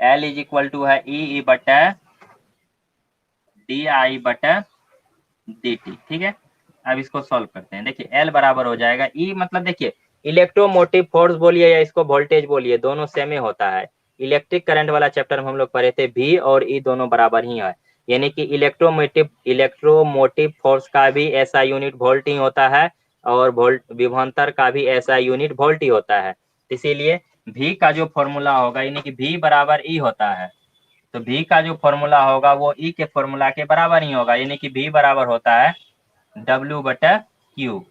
L इज इक्वल टू है ई बटा डी आई बटा डी टी। ठीक है, अब इसको सॉल्व करते हैं। देखिए L बराबर हो जाएगा ई, मतलब देखिए इलेक्ट्रोमोटिव फोर्स बोलिए या इसको वोल्टेज बोलिए, दोनों सेम ही होता है। इलेक्ट्रिक करंट वाला चैप्टर में हम लोग पढ़े थे, V और E दोनों बराबर ही है। यानी कि इलेक्ट्रोमोटिव फोर्स का भी ऐसा यूनिट वोल्ट ही होता है, और वोल्ट विभवांतर का भी ऐसा यूनिट वोल्ट ही होता है। इसीलिए V का जो फॉर्मूला होगा, यानी कि V बराबर E होता है, तो V का जो फॉर्मूला होगा वो E के फॉर्मूला के बराबर ही होगा, यानी कि V बराबर होता है W बटा क्यू।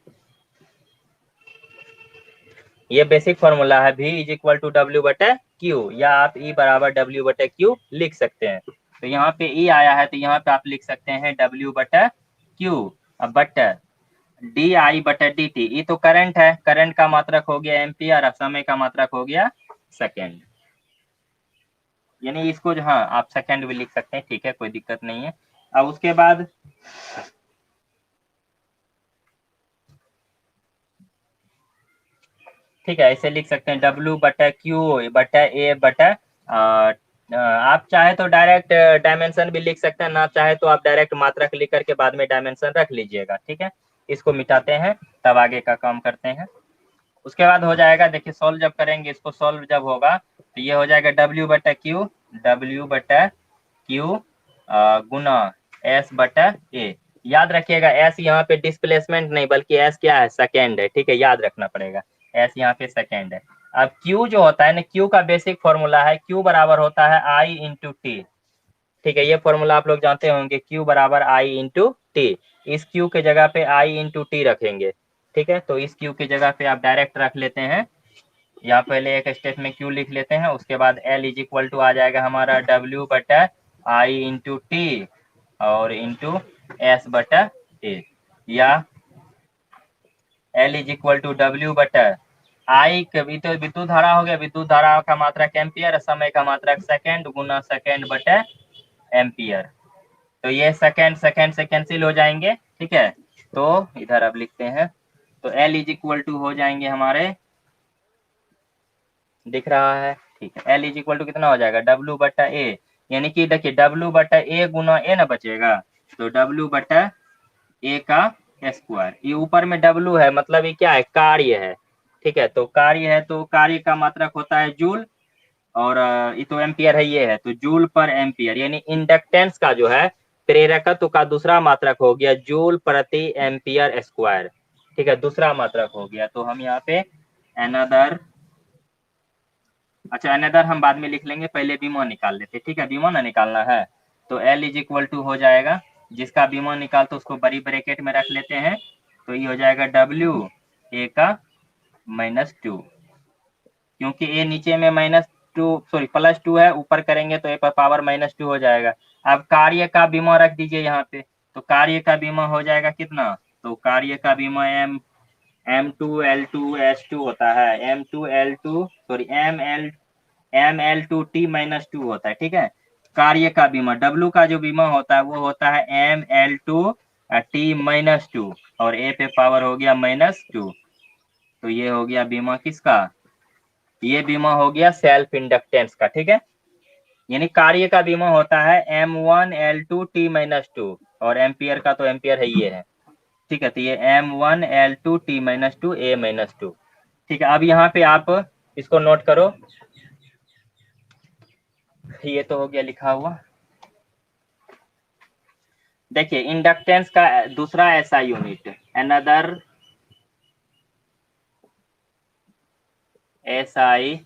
ये बेसिक फॉर्मूला है, V is equal to W बटा क्यू, या आप E बराबर W बटा क्यू लिख सकते हैं। तो यहाँ पे E आया है तो यहाँ पे आप लिख सकते हैं W बटा क्यू। अब बटा डी आई बटा डी टी, ये तो करंट है, करंट का मात्रक हो गया एम्पियर, अब समय का मात्रक हो गया सेकेंड। यानी इसको जो, हाँ आप सेकेंड भी लिख सकते हैं, ठीक है कोई दिक्कत नहीं है। अब उसके बाद ठीक है, ऐसे लिख सकते हैं W बटा क्यू बटा ए बटा आप चाहे तो डायरेक्ट डायमेंशन भी लिख सकते हैं, ना चाहे तो आप डायरेक्ट मात्रक लिख करके बाद में डायमेंशन रख लीजिएगा। ठीक है, इसको मिटाते हैं तब आगे का काम करते हैं। उसके बाद हो जाएगा, देखिए सॉल्व जब करेंगे, इसको सॉल्व जब होगा तो ये हो जाएगा W बटा क्यू गुना एस बटा ए। याद रखिएगा एस यहाँ पे डिस्प्लेसमेंट नहीं बल्कि एस क्या है, सेकेंड है। ठीक है, याद रखना पड़ेगा, एस यहाँ पे सेकेंड है। अब क्यू जो होता है ना, क्यू का बेसिक फॉर्मूला है, क्यू बराबर होता है आई इंटू टी। ठीक है, ये फॉर्मूला आप लोग जानते होंगे, क्यू बराबर आई इंटू टी। इस क्यू के जगह पे आई इंटू टी रखेंगे। ठीक है, तो इस क्यू की जगह पे आप डायरेक्ट रख लेते हैं, यहाँ पहले एक स्टेप में क्यू लिख लेते हैं, उसके बाद एल इज इक्वल टू आ जाएगा हमारा डब्ल्यू बटा आई इंटू टी और इंटू एस बटा ए, या L is equal to W बटा आई तो विद्युत धारा हो गया, विद्युत धारा का मात्रक एम्पियर, समय का मात्रक सेकेंड गुना सेकेंड बटा एम्पियर। तो ये सेकेंड सेकेंड से कैंसिल हो जाएंगे। ठीक है, तो इधर अब लिखते हैं, तो एल इज इक्वल टू हो जाएंगे हमारे, दिख रहा है, ठीक है, एल इज इक्वल टू कितना हो जाएगा डब्ल्यू बटा ए, यानी कि देखिए डब्ल्यू बटा ए गुना ए ना बचेगा, तो डब्ल्यू बटा ए का स्क्वायर, ये ऊपर में डब्ल्यू है मतलब ये क्या है, कार्य है। ठीक है, तो कार्य है तो कार्य का मात्रक होता है जूल, और ये तो एम्पियर है, ये है तो जूल पर एम्पियर, यानी इंडक्टेंस का जो है प्रेरकत्व का दूसरा मात्रक हो गया जूल प्रति एम्पियर स्क्वायर। ठीक है, दूसरा मात्रक हो गया, तो हम यहाँ पे अनदर, अच्छा अनदर हम बाद में लिख लेंगे, पहले बीमा निकाल लेते। ठीक है, बीमा ना निकालना है, तो एल इज इक्वल टू हो जाएगा, जिसका बीमा निकाल तो उसको बड़ी ब्रैकेट में रख लेते हैं, तो ये हो जाएगा डब्ल्यू ए का -2, क्योंकि ए नीचे में +2 है, ऊपर करेंगे तो ए पर पावर -2 हो जाएगा। अब कार्य का बीमा रख दीजिए यहाँ पे, तो कार्य का बीमा हो जाएगा कितना, तो कार्य का बीमा M2L2S2 होता है, ML2T-2 होता है, ठीक है। कार्य का बीमा W का जो बीमा होता है वो होता है ML2T-2 और ए पे पावर हो गया -2, तो ये हो गया बीमा किसका, ये बीमा हो गया सेल्फ इंडक्टेंस का, ठीक है। यानी कार्य का बीमा होता है M1L2T-2 और एम्पियर का तो एम्पियर है ये है, ठीक है। तो ये M1L2T-2 A-2, ठीक है। अब यहाँ पे आप इसको नोट करो, ये तो हो गया लिखा हुआ। देखिए इंडक्टेंस का दूसरा ऐसा unit, another SI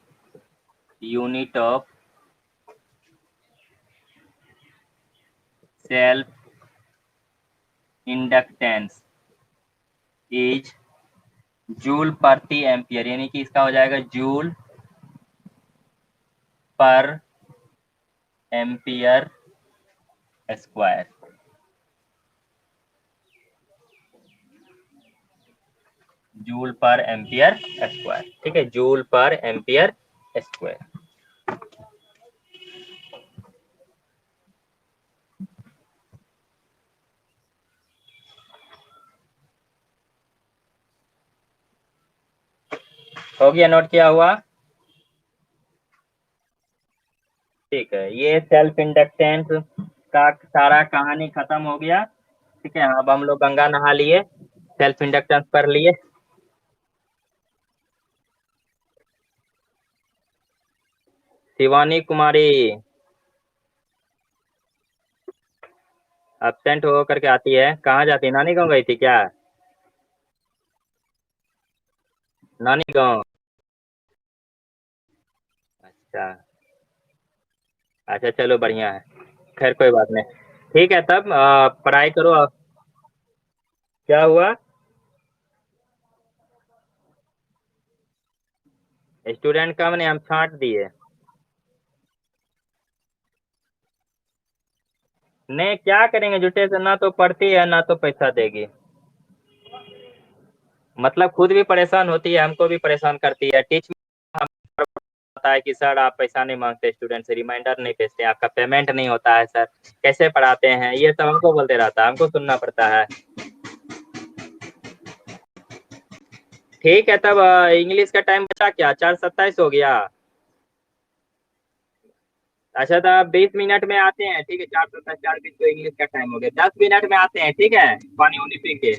unit of self inductance is joule प्रति एम्पियर, यानी कि इसका हो जाएगा जूल पर एम्पियर स्क्वायर। जूल पर एम्पियर स्क्वायर, ठीक है, जूल पर एम्पियर स्क्वायर। हो गया, नोट किया हुआ, ठीक है। ये सेल्फ इंडक्टेंस का सारा कहानी खत्म हो गया, ठीक है। अब हम लोग गंगा नहा लिए, सेल्फ इंडक्टेंस पढ़ लिए। शिवानी कुमारी एब्सेंट हो करके आती है, कहाँ जाती है, नानी गाँव गई थी क्या, नानी गाँव, अच्छा अच्छा, चलो बढ़िया है, खैर कोई बात नहीं, ठीक है। तब पढ़ाई करो। क्या हुआ, स्टूडेंट कम नहीं, हम छांट दिए। नहीं, क्या करेंगे, जुटे से ना तो पढ़ती है ना तो पैसा देगी, मतलब खुद भी परेशान होती है, हमको भी परेशान करती है। टीच हम पता है कि सर आप पैसा नहीं मांगते स्टूडेंट से, रिमाइंडर नहीं भेजते, आपका पेमेंट नहीं होता है सर, कैसे पढ़ाते हैं, ये सब हमको बोलते रहता है, हमको सुनना पड़ता है। ठीक है, तब इंग्लिश का टाइम बचा क्या, 4:27 हो गया। अच्छा, तो 20 मिनट में आते हैं, ठीक है, 4:27, 4:20 तो इंग्लिश का टाइम हो गया, 10 मिनट में आते हैं, ठीक है, पानी वानी पी के।